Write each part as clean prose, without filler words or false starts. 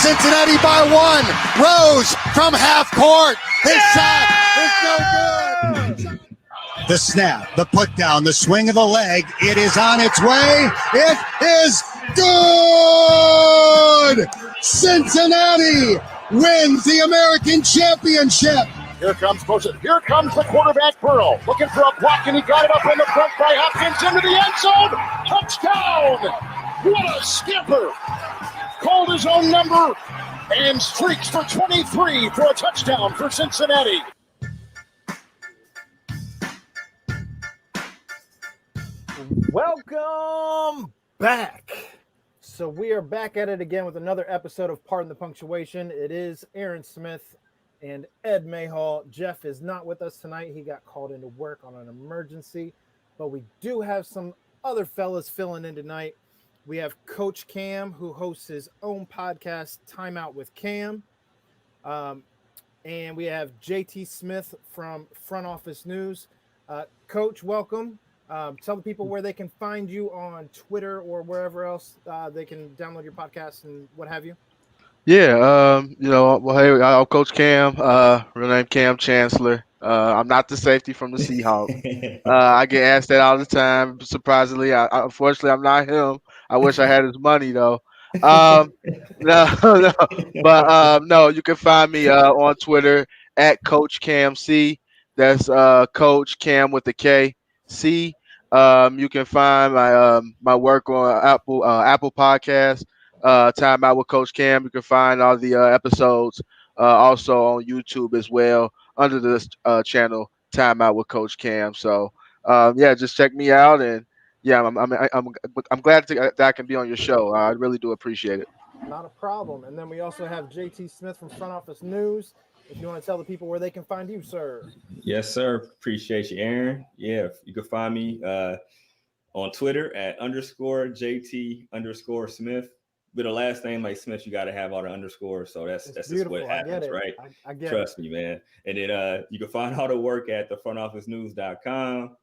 Cincinnati by 1. Rose from half court. His shot is no good. The snap, the put down, the swing of the leg. It is on its way. It is good. Cincinnati wins the American Championship. Here comes Motion. Here comes the quarterback, Burrow. Looking for a block, and he got it up in the front by Hopkins into the end zone. Touchdown! What a skipper! Called his own number and streaks for 23 for a touchdown for Cincinnati. Welcome back. So we are back at it again with another episode of Pardon the Punctuation. It is Aaron Smith and Ed Mayhall. Jeff is not with us tonight. He got called into work on an emergency, but we do have some other fellas filling in tonight. We have Coach Cam, who hosts his own podcast, TIMEOUT with Cam. And we have JT Smith from Front Office News. Coach, welcome. Tell the people where they can find you on Twitter or wherever else they can download your podcast and what have you. Yeah, hey, I'm Coach Cam, real name Cam Chancellor. I'm not the safety from the Seahawks. I get asked that all the time. Surprisingly, unfortunately, I'm not him. I wish I had his money though. No, but no, you can find me on Twitter at Coach Cam C. That's Coach Cam with the K C. You can find my work on Apple Podcasts. Time Out with Coach Cam. You can find all the episodes also on YouTube as well under this channel Time Out with Coach Cam. So yeah, just check me out, and yeah, I'm glad that I can be on your show. I really do appreciate it. Not a problem. And then we also have JT Smith from Front Office News. If you want to tell the people where they can find you, sir. Yes, sir. Appreciate you, Aaron. Yeah, you can find me on Twitter at _JT _Smith. With the last name like Smith, you got to have all the underscores. So that's just what happens, right? I get Trust me, man. And then you can find all the work at thefrontofficenews.com.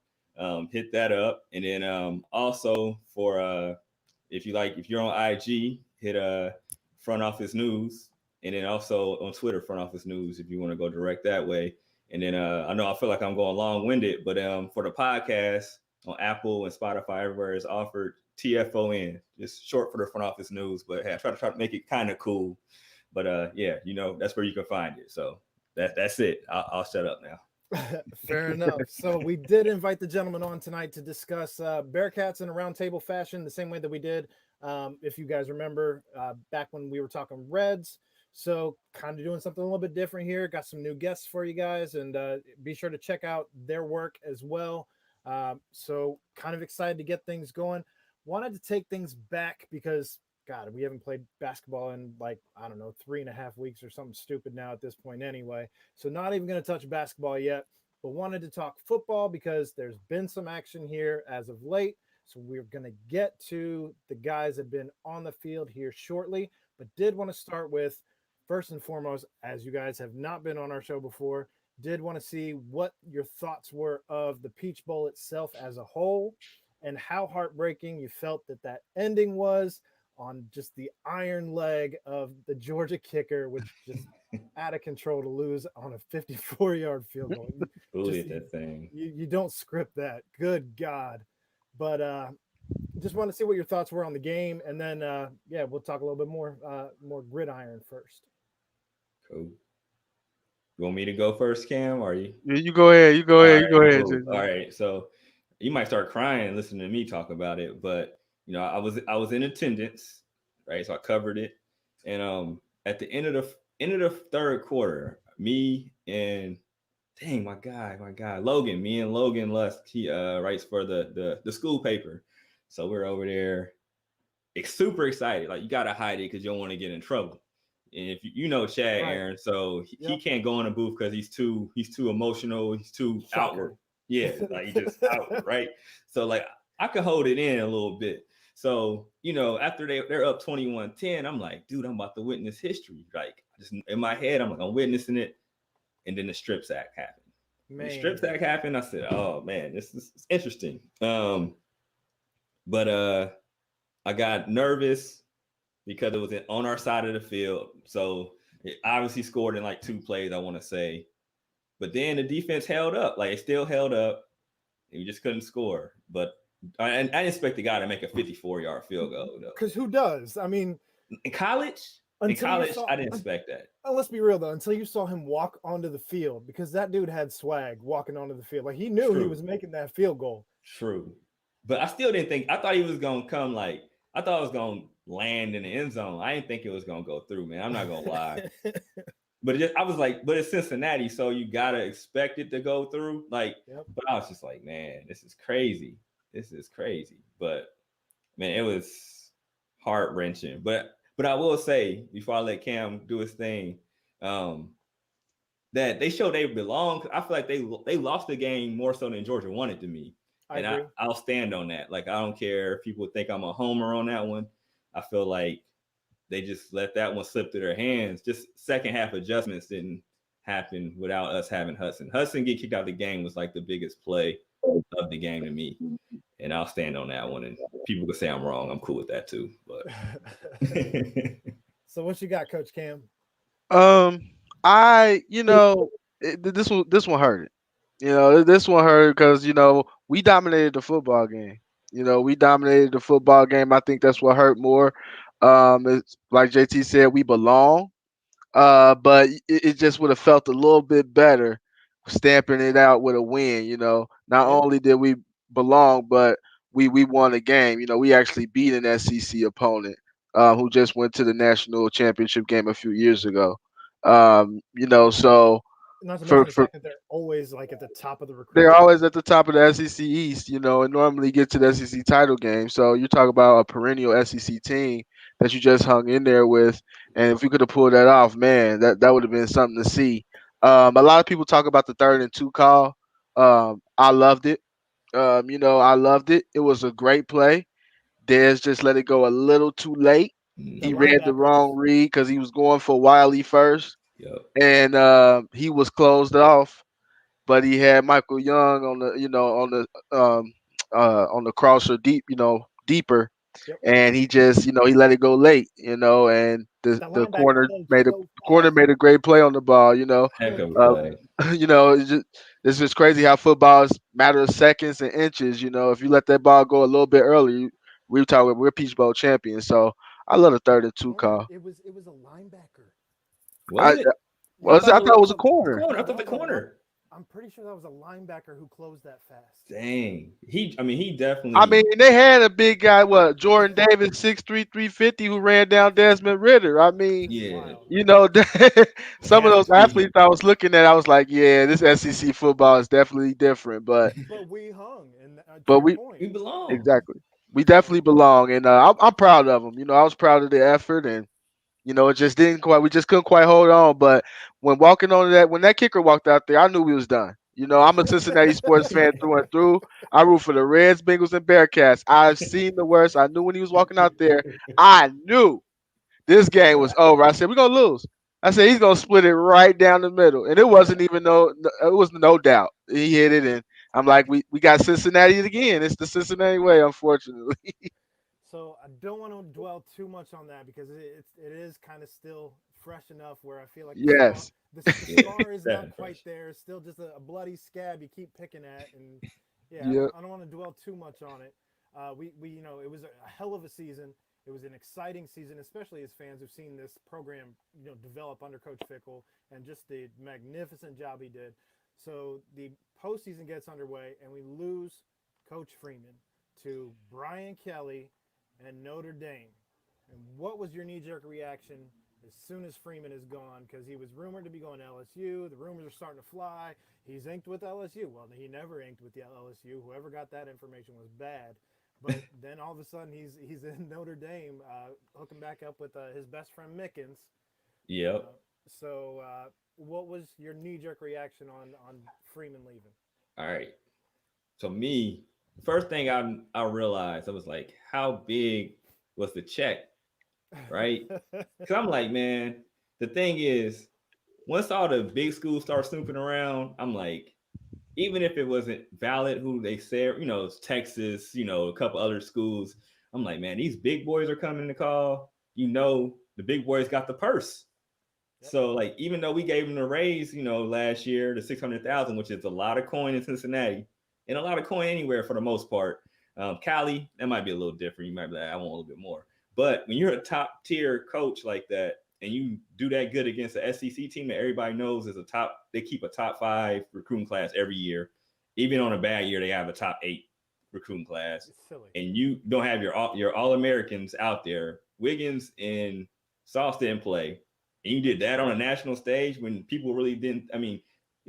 Hit that up. And then also for if you're on IG, hit Front Office News. And then also on Twitter, Front Office News, if you want to go direct that way. And then I know I feel like I'm going long-winded, but for the podcast on Apple and Spotify, everywhere is offered TFON, just short for the Front Office News. But hey, I try to make it kind of cool. But yeah, that's where you can find it. So that's it. I'll shut up now. Fair enough. So we did invite the gentleman on tonight to discuss Bearcats in a roundtable fashion, the same way that we did, if you guys remember, back when we were talking Reds. So kind of doing something a little bit different here. Got some new guests for you guys, and be sure to check out their work as well. So kind of excited to get things going. Wanted to take things back because, God, we haven't played basketball in 3.5 weeks or something stupid now at this point anyway. So not even going to touch basketball yet, but wanted to talk football because there's been some action here as of late. So we're going to get to the guys that have been on the field here shortly, but did want to start with, first and foremost, as you guys have not been on our show before, did want to see what your thoughts were of the Peach Bowl itself as a whole, and how heartbreaking you felt that ending was on just the iron leg of the Georgia kicker, which just out of control to lose on a 54-yard field goal. Bullied that thing. You don't script that. Good God. But just want to see what your thoughts were on the game, and then we'll talk a little bit more gridiron first. Cool. You want me to go first, Cam? Or you? You go ahead. You go ahead. Cool. All right. So you might start crying listening to me talk about it, but I was in attendance, right? So I covered it, and at the end of the third quarter, me and my guy, Logan, Logan Lusk, he writes for the school paper, so we're over there, super excited. Like, you gotta hide it because you don't want to get in trouble. And if you know Chad, right, Aaron, so he can't go in the booth because he's too emotional, he's too outward. Yeah, like, he just outward, right? So like, I could hold it in a little bit. So, after they're up 21-10, I'm like, dude, I'm about to witness history. Like, just in my head, I'm witnessing it. And then the strip sack happened. The strip sack happened. I said, oh man, this is interesting. But I got nervous. because it was on our side of the field. So it obviously scored in like 2 plays, I want to say. But then the defense held up. Like, it still held up. And we just couldn't score. But I didn't expect the guy to make a 54-yard field goal, though. Because who does? I mean, In college, I didn't expect that. Let's be real, though. Until you saw him walk onto the field, because that dude had swag walking onto the field. Like, he knew he was making that field goal. True. But I still didn't think – I thought he was going to come like – I thought it was going to land in the end zone. I didn't think it was going to go through, man. I'm not going to lie. But I was like, but it's Cincinnati, so you got to expect it to go through. Like, But I was just like, man, this is crazy. But, man, it was heart-wrenching. But I will say, before I let Cam do his thing, that they showed they belong. I feel like they lost the game more so than Georgia wanted to me. I'll stand on that. Like, I don't care if people think I'm a homer on that one. I feel like they just let that one slip through their hands. Just second half adjustments didn't happen without us having Hudson. Hudson get kicked out of the game was like the biggest play of the game to me. And I'll stand on that one. And people could say I'm wrong. I'm cool with that too. But So what you got, Coach Cam? This one hurt. This one hurt because we dominated the football game. I think that's what hurt more. It's like JT said, we belong. But it just would have felt a little bit better stamping it out with a win. Not only did we belong, but we won a game. We actually beat an SEC opponent who just went to the national championship game a few years ago. So not to mention the fact that they're always like at the top of the recruiting. They're always at the top of the SEC East, and normally get to the SEC title game. So you talk about a perennial SEC team that you just hung in there with, and if we could have pulled that off, man, that would have been something to see. A lot of people talk about the 3rd and 2 call. I loved it. I loved it. It was a great play. Dez just let it go a little too late. He read the wrong read because he was going for Wiley first. Yep. And he was closed off, but he had Michael Young on the crosser deeper, and he just he let it go late, and the corner made a great play on the ball. Heck of a play. It's just crazy how football is matter of seconds and inches. If you let that ball go a little bit early, we're Peach Bowl champions. So I love the 3rd and 2 call. It was a linebacker. Was it? I thought it was a corner. I thought the corner. I'm pretty sure that was a linebacker who closed that fast. Dang. He definitely. They had a big guy, Jordan Davis, 6'3", 350, who ran down Desmond Ritter. Yeah. Some of those athletes I was looking at, I was like, yeah, this SEC football is definitely different. But we hung, and we belong. Exactly. We definitely belong, and I'm proud of them. I was proud of the effort, and it just didn't quite. We just couldn't quite hold on. But when that kicker walked out there, I knew we was done. I'm a Cincinnati sports fan through and through. I root for the Reds, Bengals, and Bearcats. I've seen the worst. I knew when he was walking out there. I knew this game was over. I said, we're gonna lose. I said he's gonna split it right down the middle, and it wasn't even it was no doubt he hit it, and I'm like, we got Cincinnati again. It's the Cincinnati way, unfortunately. So I don't want to dwell too much on that because it is kind of still fresh enough where I feel like the scar is not quite there. It's still just a bloody scab you keep picking at, and I don't want to dwell too much on it. We it was a hell of a season. It was an exciting season, especially as fans have seen this program develop under Coach Fickell and just the magnificent job he did. So the postseason gets underway, and we lose Coach Freeman to Brian Kelly and Notre Dame. And what was your knee-jerk reaction as soon as Freeman is gone? Because he was rumored to be going to LSU. The rumors are starting to fly. He's inked with LSU. Well, he never inked with the LSU. Whoever got that information was bad. But then all of a sudden he's in Notre Dame, hooking back up with his best friend Mickens. Yep. So what was your knee-jerk reaction on Freeman leaving? All right. So me, first thing I realized, I was like, how big was the check, right? Because I'm like, man, the thing is, once all the big schools start snooping around, I'm like, even if it wasn't valid who they said, Texas, a couple other schools, I'm like, man, these big boys are coming to call. the big boys got the purse. Yep. So like, even though we gave him a raise, last year to 600,000, which is a lot of coin in Cincinnati and a lot of coin anywhere for the most part. Cali, that might be a little different. You might be like, I want a little bit more. But when you're a top tier coach like that, and you do that good against the SEC team that everybody knows is they keep a top 5 recruiting class every year. Even on a bad year, they have a top 8 recruiting class. It's silly. And you don't have your All-Americans out there. Wiggins and Sauce didn't play. And you did that on a national stage when people really didn't. I mean,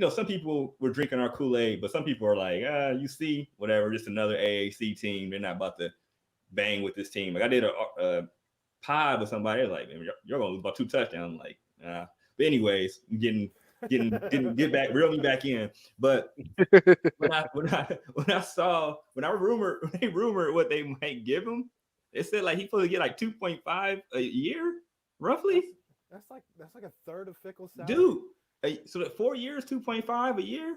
some people were drinking our Kool-Aid, but some people are like, UC, whatever, just another AAC team. They're not about to bang with this team. Like, I did a pod with somebody. They're like, man, you're gonna lose about 2 touchdowns. I'm like, nah. But anyways, getting get back, reel me back in. But when I rumored what they might give him, it said like he's supposed to get like 2.5 a year, roughly. That's like a third of Fickle's salary. Dude, so that 4 years, 2.5 a year.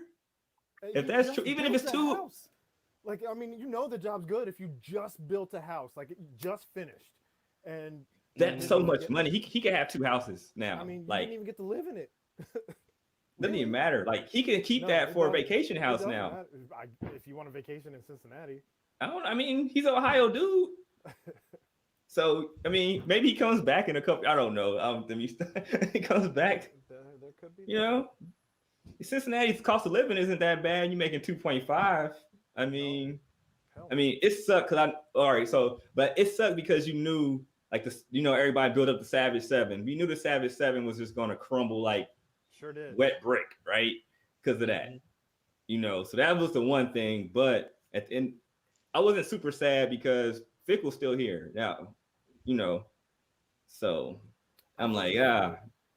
If that's true, even if it's 2. House. Like, I mean, the job's good if you just built a house, like just finished. And that's so much money. He could have 2 houses now. I mean, you like, didn't even get to live in it. Doesn't even matter. Like, he can keep that for a vacation house now. If you want a vacation in Cincinnati. I mean, he's an Ohio dude. So, I mean, maybe he comes back in a couple. I don't know. He comes back. There could be. Cincinnati's cost of living isn't that bad. You're making 2.5. I mean, it sucked but it sucked because you knew, like, everybody built up the Savage 7. We knew the Savage 7 was just going to crumble like sure did. Wet brick, right? Because of that, So that was the one thing. But at the end, I wasn't super sad because Fickle's still here now, So I'm like,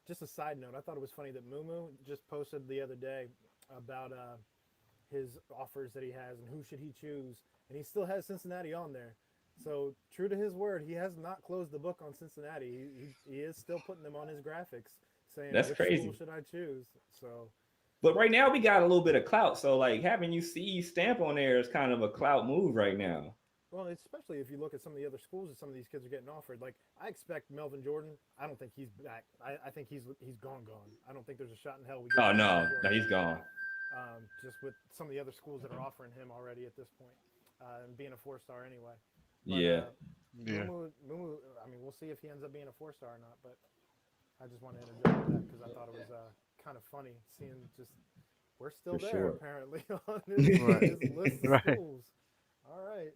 Just a side note, I thought it was funny that Mumu just posted the other day about his offers that he has and who should he choose, and he still has Cincinnati on there. So true to his word, he has not closed the book on Cincinnati. He is still putting them on his graphics, saying that's which crazy. school should I choose? So, but right now we got a little bit of clout. So like having UC stamp on there is kind of a clout move right now. Well, especially if you look at some of the other schools that some of these kids are getting offered. Like, I expect Melvin Jordan. I don't think he's back. I think he's gone. I don't think there's a shot in hell we get. No, he's gone. Just with some of the other schools that are offering him already at this point, and being a 4-star anyway. But, yeah. Mumu, I mean, we'll see if he ends up being a 4-star or not. But I just wanted to interject with that because I thought it was kind of funny seeing just we're still For there sure. apparently on his list of schools. All right.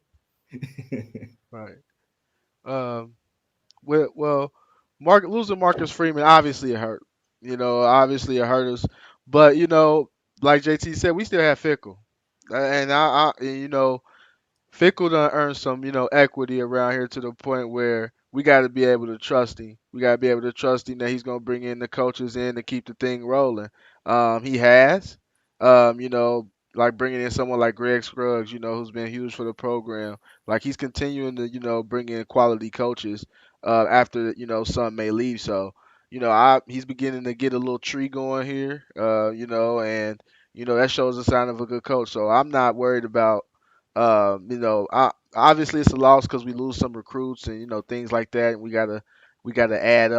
Right. Well, losing Marcus Freeman obviously it hurt. Obviously it hurt us. But like JT said, we still have Fickle, and Fickle done earned some equity around here to the point where we got to be able to trust him. We got to be able to trust him that he's gonna bring in the coaches in to keep the thing rolling. He has. Like bringing in someone like Greg Scruggs, who's been huge for the program. Like he's continuing to, bring in quality coaches after, some may leave. So, he's beginning to get a little tree going here, and, that shows a sign of a good coach. So I'm not worried about, obviously it's a loss because we lose some recruits and, things like that. And we gotta add,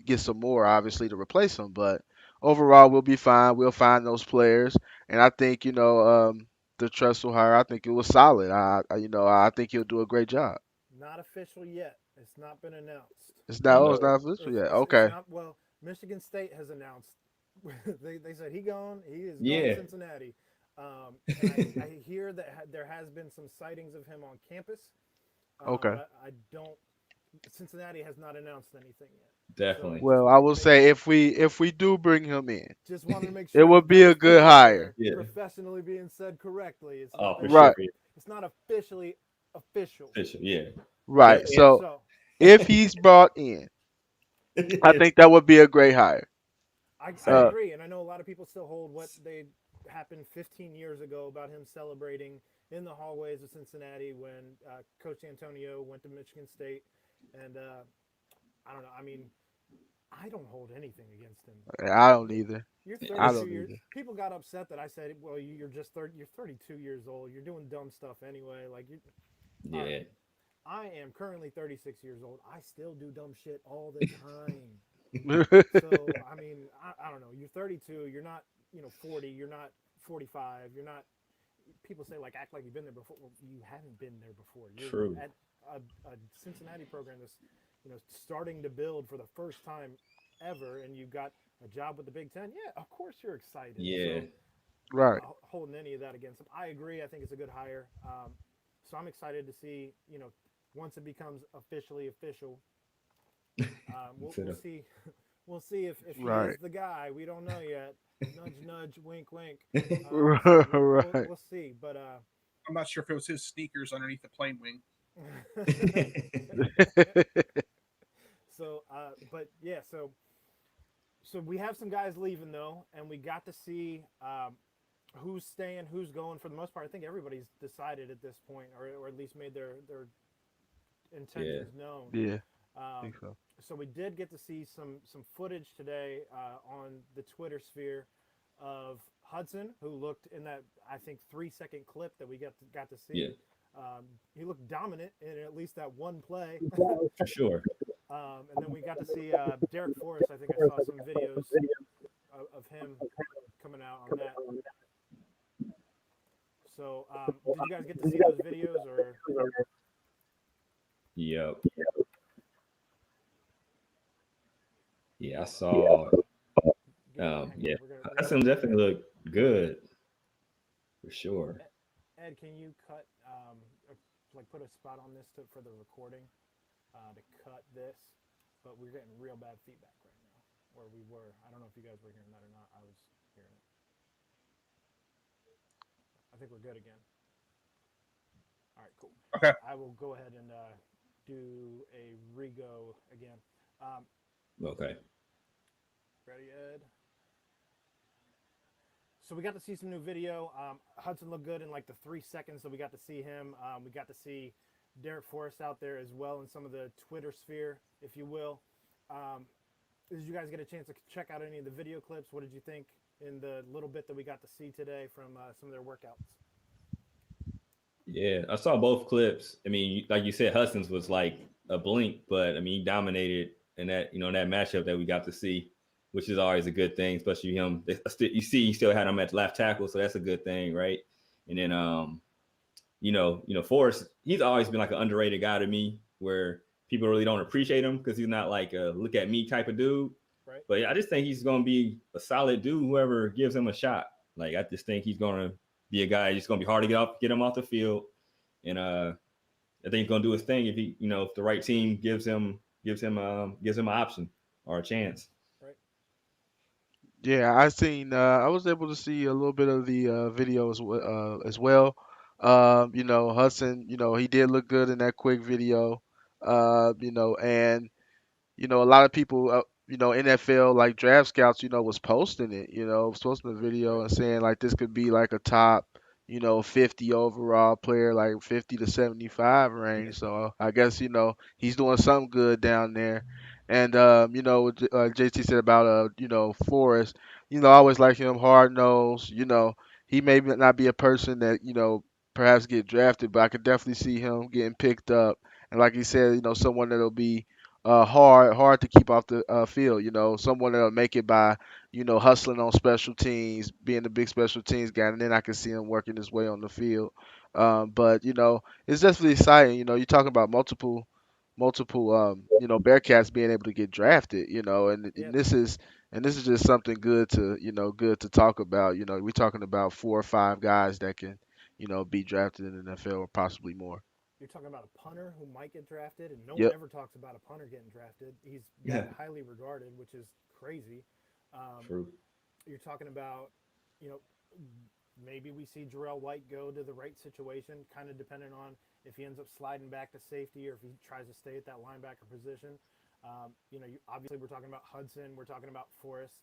get some more obviously to replace them. But overall, we'll be fine. We'll find those players. And I think, the Tressel hire, I think it was solid. I think he'll do a great job. Not official yet. It's not been announced. It's not official yet. Okay. Well, Michigan State has announced. they said he gone. He is going to Cincinnati. And I hear that there has been some sightings of him on campus. Okay. I don't. Cincinnati has not announced anything yet. Definitely. Well, I will say if we do bring him in, just wanted to make sure it would be a good hire. Yeah. Professionally being said correctly. It's for right. Sure. It's not officially official. Yeah. Right. So if he's brought in, I think that would be a great hire. I agree, and I know a lot of people still hold what they happened 15 years ago about him celebrating in the hallways of Cincinnati when Coach Antonio went to Michigan State, and I don't know. I mean, I don't hold anything against him. I don't either. You're 32 I don't years. either. People got upset that I said, "Well, you're just 30. You're 32 years old. You're doing dumb stuff anyway." Like, yeah. I am currently 36 years old. I still do dumb shit all the time. So, I mean, I don't know. You're 32. You're not, 40. You're not 45. You're not. People say like act like you've been there before. Well, you haven't been there before. You're True. at a Cincinnati program that's, starting to build for the first time ever, and you got a job with the Big Ten. Yeah, of course you're excited. Yeah. So, Right. holding any of that against him. I agree. I think it's a good hire. So I'm excited to see, once it becomes officially official, we'll see. We'll see if he Right. is the guy. We don't know yet. Nudge, nudge, wink, wink. Right. We'll see. But I'm not sure if it was his sneakers underneath the plane wing. so, but yeah, so we have some guys leaving though, and we got to see who's staying, who's going. For the most part, I think everybody's decided at this point, or at least made their intentions known. Yeah. I think so. So we did get to see some footage today on the Twitter sphere of Hudson, who looked in that, I think, 3-second clip that we got to see. Yeah. He looked dominant in at least that one play. For sure. And then we got to see Derek Forrest. I think I saw some videos of him coming out on that. So did you guys get to see those videos? Or Yep. Yeah, I saw. Yeah, Hudson definitely looked good, for sure. Ed, can you cut, put a spot on this for the recording to cut this? But we're getting real bad feedback right now, or we were. I don't know if you guys were hearing that or not. I was hearing it. I think we're good again. All right, cool. Okay. I will go ahead and do a re-go again. Okay. Ready, Ed? So we got to see some new video. Hudson looked good in like the 3 seconds that we got to see him. We got to see Derek Forrest out there as well in some of the Twitter sphere, if you will. Did you guys get a chance to check out any of the video clips? What did you think in the little bit that we got to see today from some of their workouts? Yeah, I saw both clips. I mean, like you said, Hudson's was like a blink, but I mean, he dominated in that, that matchup that we got to see, which is always a good thing, especially him. You see, he still had him at left tackle, so that's a good thing, right? And then, Forrest, he's always been like an underrated guy to me, where people really don't appreciate him because he's not like a look at me type of dude. Right. But I just think he's going to be a solid dude, whoever gives him a shot. Like, I just think he's going to be a guy. It's going to be hard to get him off the field, and I think he's going to do his thing if he, if the right team gives him an option or a chance. Right. Yeah, I was able to see a little bit of the video as well. Hudson, he did look good in that quick video. And a lot of people, NFL like draft scouts, was posting it, was posting the video and saying like this could be like a top, 50 overall player, like 50 to 75 range. So I guess, he's doing something good down there. And, JT said about, Forrest, I always like him hard nosed, he may not be a person that, perhaps get drafted, but I could definitely see him getting picked up. And like he said, someone that'll be hard to keep off the field. Someone that'll make it by, hustling on special teams, being the big special teams guy, and then I can see him working his way on the field. But it's definitely exciting. You're talking about multiple, Bearcats being able to get drafted. And this is just something good to talk about. We're talking about 4 or 5 guys that can, be drafted in the NFL or possibly more. You're talking about a punter who might get drafted, and no Yep. one ever talks about a punter getting drafted. He's that highly regarded, which is crazy. True. You're talking about, maybe we see Jarrell White go to the right situation, kind of depending on if he ends up sliding back to safety or if he tries to stay at that linebacker position. Obviously we're talking about Hudson. We're talking about Forrest.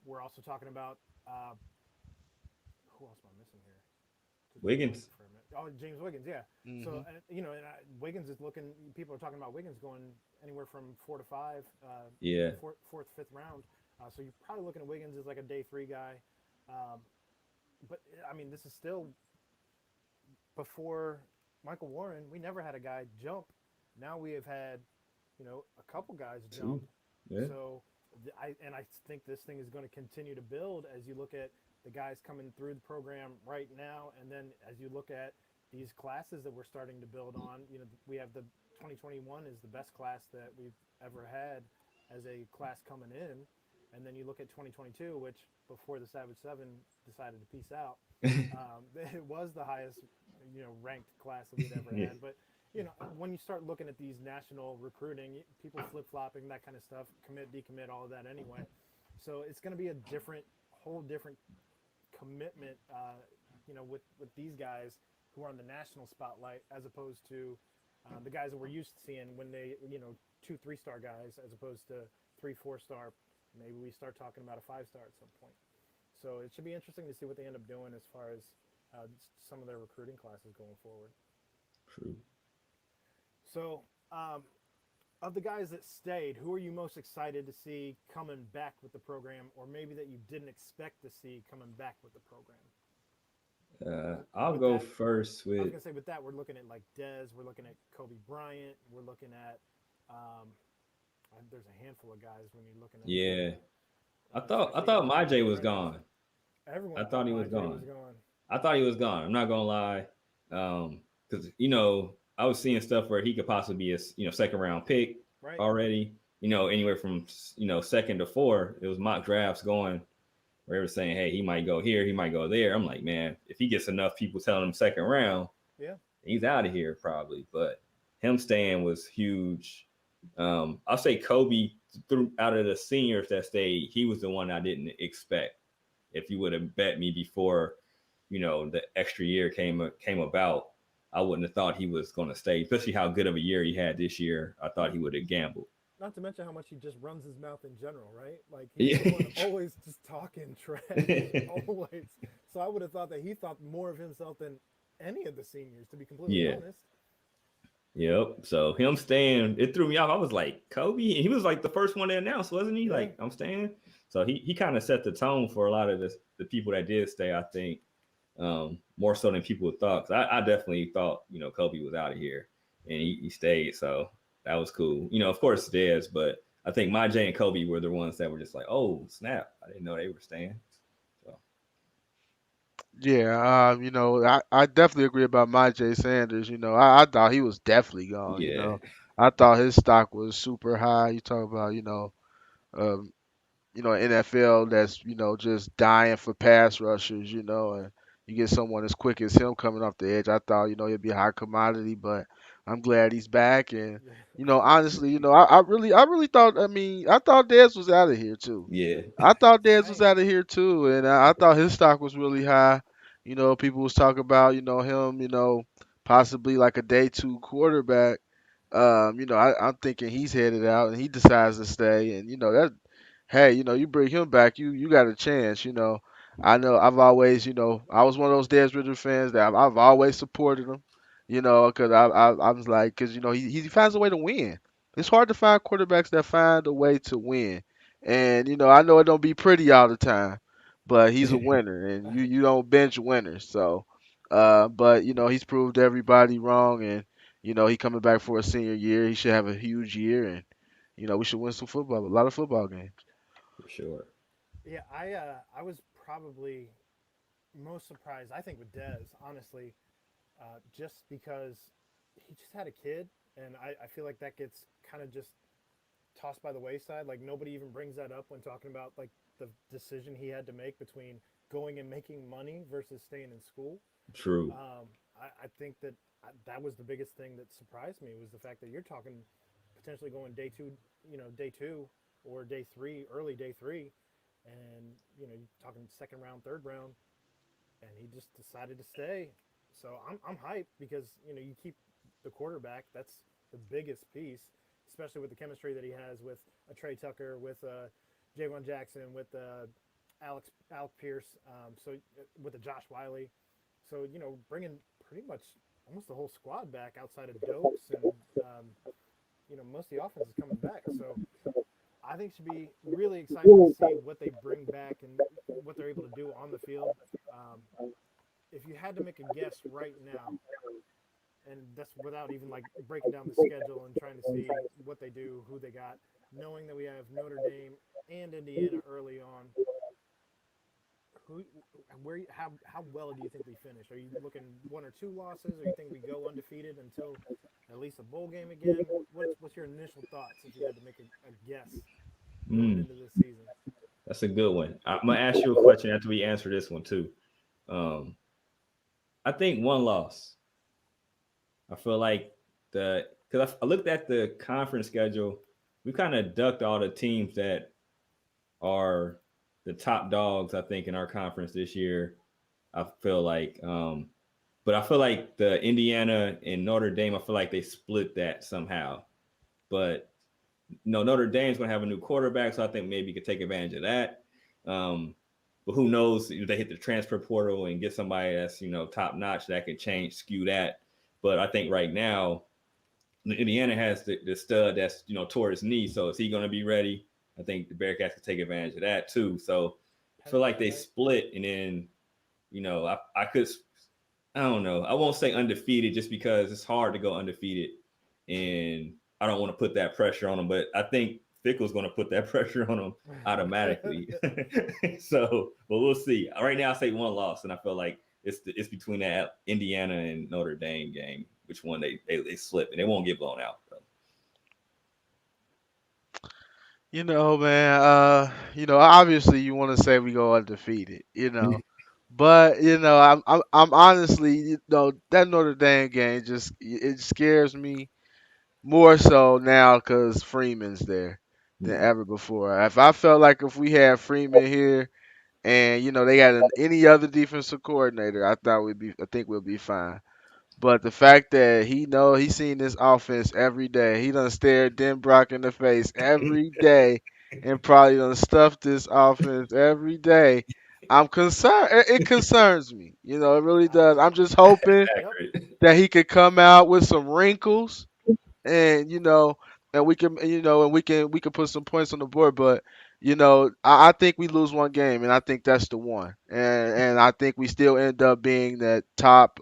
We're also talking about who else am I missing here? Wiggins. Oh, James Wiggins, yeah. Mm-hmm. So, Wiggins is looking, people are talking about Wiggins going anywhere from 4 to 5, fourth, fifth round. So you're probably looking at Wiggins as like a day 3 guy. But, I mean, this is still before, Michael Warren, we never had a guy jump. Now we have had, a couple guys Two. jump. Yeah. So I think this thing is going to continue to build as you look at the guys coming through the program right now, and then as you look at these classes that we're starting to build on. We have the 2021 is the best class that we've ever had as a class coming in, and then you look at 2022, which before the Savage Seven decided to peace out, it was the highest ranked class that we'd ever Yeah. had. But when you start looking at these national recruiting, people flip-flopping, that kind of stuff, commit, decommit, all of that anyway. So it's going to be a whole different commitment, with these guys who are on the national spotlight as opposed to the guys that we're used to seeing when they, 2-3-star guys as opposed to 3-4-star. Maybe we start talking about a 5-star at some point. So it should be interesting to see what they end up doing as far as some of their recruiting classes going forward. True. So, of the guys that stayed, who are you most excited to see coming back with the program, or maybe that you didn't expect to see coming back with the program? I'll With go that- first I was with gonna say with that we're looking at like Dez, we're looking at Kobe Bryant, we're looking at there's a handful of guys when you're looking at. yeah. I especially thought my J was Bryant. gone. Everyone I thought he was Maj gone. was gone. I thought he was gone. I'm not gonna lie, because I was seeing stuff where he could possibly be a second round pick Right. already. Anywhere from second to 4. It was mock drafts going where they were saying, hey, he might go here, he might go there. I'm like, man, if he gets enough people telling him second round, Yeah. he's out of here probably. But him staying was huge. I'll say Kobe, out of the seniors that stayed, he was the one I didn't expect. If you would have bet me before, the extra year came about, I wouldn't have thought he was going to stay, especially how good of a year he had this year. I thought he would have gambled. Not to mention how much he just runs his mouth in general, right? Like he's the one always just talking trash, always. So I would have thought that he thought more of himself than any of the seniors, to be completely honest. Yep. So him staying, it threw me off. I was like, Kobe, he was like the first one to announce, wasn't he? Yeah. Like, I'm staying. So he kind of set the tone for a lot of the people that did stay, I think, more so than people thought. 'Cause I definitely thought, Kobe was out of here, and he stayed. So that was cool. Of course, Dez, but I think my J and Kobe were the ones that were just like, oh, snap. I didn't know they were staying. So. Yeah, I definitely agree about my Jay Sanders. I thought he was definitely gone. Yeah. I thought his stock was super high. You talk about, NFL that's, just dying for pass rushers, and you get someone as quick as him coming off the edge. I thought, he'd be a high commodity, but I'm glad he's back. And, honestly, I really thought, I thought Dez was out of here too. Yeah. I thought Dez was out of here too. And I thought his stock was really high. People was talking about, him, possibly like a day 2 quarterback. I'm thinking he's headed out and he decides to stay. And, that, hey, you bring him back, you got a chance. I know I've always, I was one of those Dez Ridder fans that I've always supported him, because I was like, because, he finds a way to win. It's hard to find quarterbacks that find a way to win. And, I know it don't be pretty all the time, but he's a winner and you don't bench winners. So, but, he's proved everybody wrong and, he coming back for a senior year. He should have a huge year and, we should win some football, a lot of football games. For sure. Yeah, I was probably most surprised, I think, with Dez, honestly, just because he just had a kid, and I feel like that gets kind of just tossed by the wayside. Like nobody even brings that up when talking about like the decision he had to make between going and making money versus staying in school. True. I think that was the biggest thing that surprised me was the fact that you're talking potentially going day two or day 3, early day 3, and you're talking second round, third round, and he just decided to stay. So I'm hyped because you keep the quarterback. That's the biggest piece, especially with the chemistry that he has with a Trey Tucker, with Javon Jackson, with Alec Pierce, so with a Josh Wiley. So bringing pretty much almost the whole squad back outside of Dokes, and most of the offense is coming back. So I think it should be really exciting to see what they bring back and what they're able to do on the field. If you had to make a guess right now, and that's without even like breaking down the schedule and trying to see what they do, who they got, knowing that we have Notre Dame and Indiana early on. Who, where, how well do you think we finish? Are you looking 1 or 2 losses, or you think we go undefeated until at least a bowl game again? What's your initial thoughts if you had to make a guess going into this season? That's a good one. I'm gonna ask you a question after we answer this one too. I think 1 loss. I feel like because I looked at the conference schedule, we kind of ducked all the teams that are the top dogs, I think, in our conference this year. I feel like, but I feel like the Indiana and Notre Dame, I feel like they split that somehow. But Notre Dame's going to have a new quarterback, so I think maybe you could take advantage of that. But who knows if they hit the transfer portal and get somebody that's, top notch that can skew that. But I think right now, Indiana has the stud that's, toward his knee. So is he going to be ready? I think the Bearcats could take advantage of that too. So I feel like they split, and then, I don't know. I won't say undefeated just because it's hard to go undefeated, and I don't want to put that pressure on them. But I think Fickle's going to put that pressure on them automatically. So, but we'll see. Right now, I say 1 loss, and I feel like it's between that Indiana and Notre Dame game, which one they slip, and they won't get blown out. So. Man, obviously you want to say we go undefeated, but I'm honestly, that Notre Dame game it scares me more so now because Freeman's there than ever before. If I felt like if we had Freeman here and they got any other defensive coordinator, I think we'll be fine. But the fact that he's seen this offense every day, he done stared Den Brock in the face every day, and probably done stuffed this offense every day. I'm concerned. It concerns me. It really does. I'm just hoping that he could come out with some wrinkles, and and we can put some points on the board. But I think we lose 1 game, and I think that's the one. And I think we still end up being that top.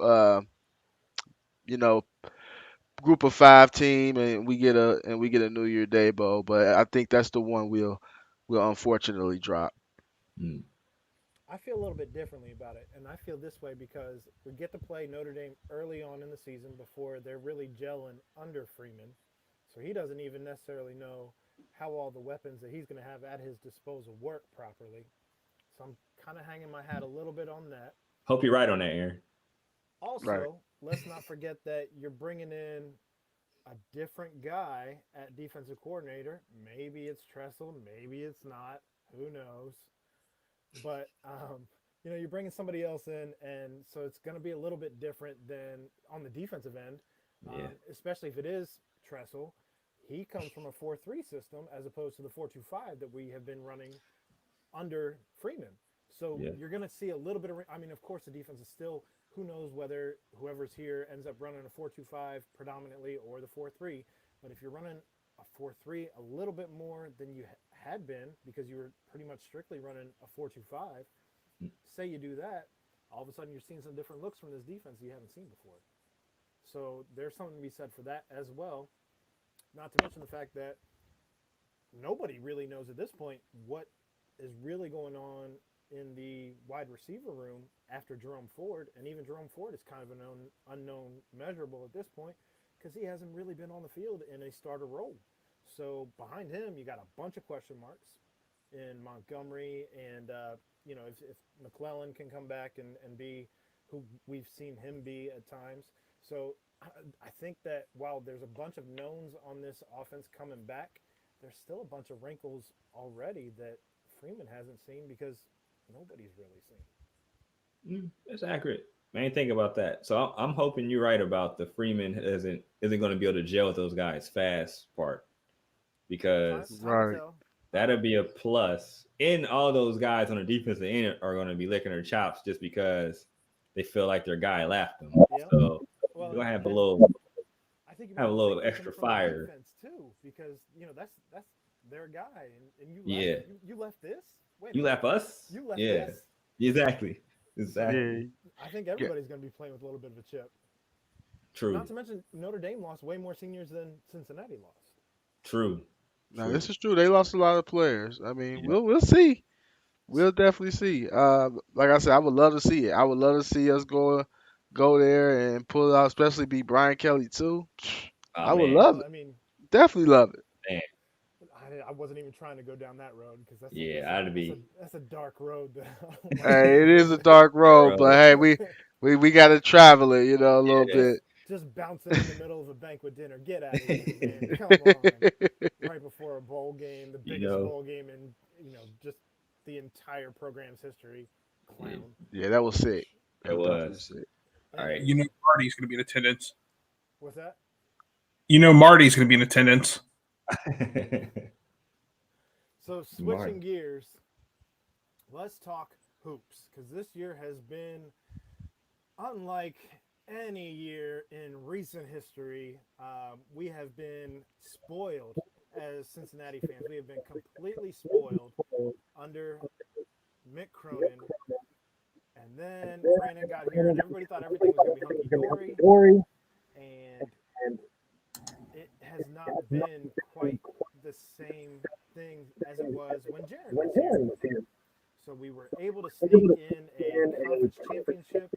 Group of 5 team, and we get a New Year Day bowl. But I think that's the one we'll unfortunately drop. I feel a little bit differently about it, and I feel this way because we get to play Notre Dame early on in the season before they're really gelling under Freeman, so he doesn't even necessarily know how all the weapons that he's going to have at his disposal work properly. So I'm kind of hanging my hat a little bit on that. Hope you're right on that, Aaron. Also, right. Let's not forget that you're bringing in a different guy at defensive coordinator. Maybe it's Tressel, maybe it's not. Who knows? But you're bringing somebody else in, and so it's going to be a little bit different than on the defensive end, especially if it is Tressel. He comes from a 4-3 system as opposed to the 4-2-5 that we have been running under Freeman. So you're going to see a little bit of. I mean, of course, the defense is still. Who knows whether whoever's here ends up running a 4-2-5 predominantly or the 4-3. But if you're running a 4-3 a little bit more than you had been because you were pretty much strictly running a 4-2-5, say you do that, all of a sudden you're seeing some different looks from this defense you haven't seen before. So there's something to be said for that as well. Not to mention the fact that nobody really knows at this point what is really going on in the wide receiver room after Jerome Ford, and even Jerome Ford is kind of an unknown measurable at this point because he hasn't really been on the field in a starter role. So behind him, you got a bunch of question marks in Montgomery, and if McClellan can come back and be who we've seen him be at times. So I think that while there's a bunch of knowns on this offense coming back, there's still a bunch of wrinkles already that Freeman hasn't seen because nobody's really seen. That's accurate. I didn't think about that. So I'm hoping you're right about the Freeman isn't going to be able to gel with those guys fast part, because that'll be a plus. And all those guys on the defensive end are going to be licking their chops just because they feel like their guy left them. Yep. So you're going to have a little extra fire too, because that's their guy, and you left this. Wait, you left us. You left this. Exactly. I think everybody's going to be playing with a little bit of a chip. True. Not to mention Notre Dame lost way more seniors than Cincinnati lost. True. Now True. this is true. They lost a lot of players. I mean, Yeah. we'll see. We'll definitely see. Like I said, I would love to see it. I would love to see us go there and pull it out, especially beat Brian Kelly too. Oh I would man. love Well, it. I mean, Definitely love it. Man. I wasn't even trying to go down that road because Yeah, I'd be that's a dark road. Oh my Hey, it is a goodness. dark road, but bro. hey, we got to travel it, a little Yeah. bit. Just bouncing in the middle of a banquet dinner. Get out of here, man. Come on. Right before a bowl game, the You biggest know. bowl game in just the entire program's history. Clown. Yeah, that was sick. It That was definitely was. sick. All right. You know Marty's going to be in attendance. What's that? You know Marty's going to be in attendance. So switching Martin. gears, let's talk hoops because this year has been unlike any year in recent history. We have been spoiled as Cincinnati fans. We have been completely spoiled under Mick Cronin. And then Brandon got here, and everybody thought everything was going to be hunky dory. And it has not been quite the same thing as it was when Jaron was here. So we were able to sneak in a conference championship,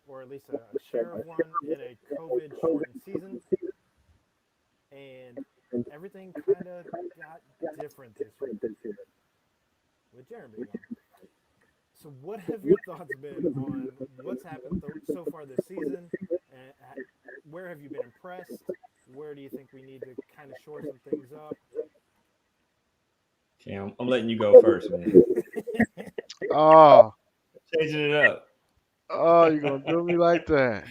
or at least a share of one, in a COVID-shortened season. And everything kind of got different this year with Jaron being gone. So what have your thoughts been on what's happened so far this season? And where have you been impressed? Where do you think we need to kind of shore some things up? Cam, I'm letting you go first, man. Oh, Changing it up. you're gonna do me like that.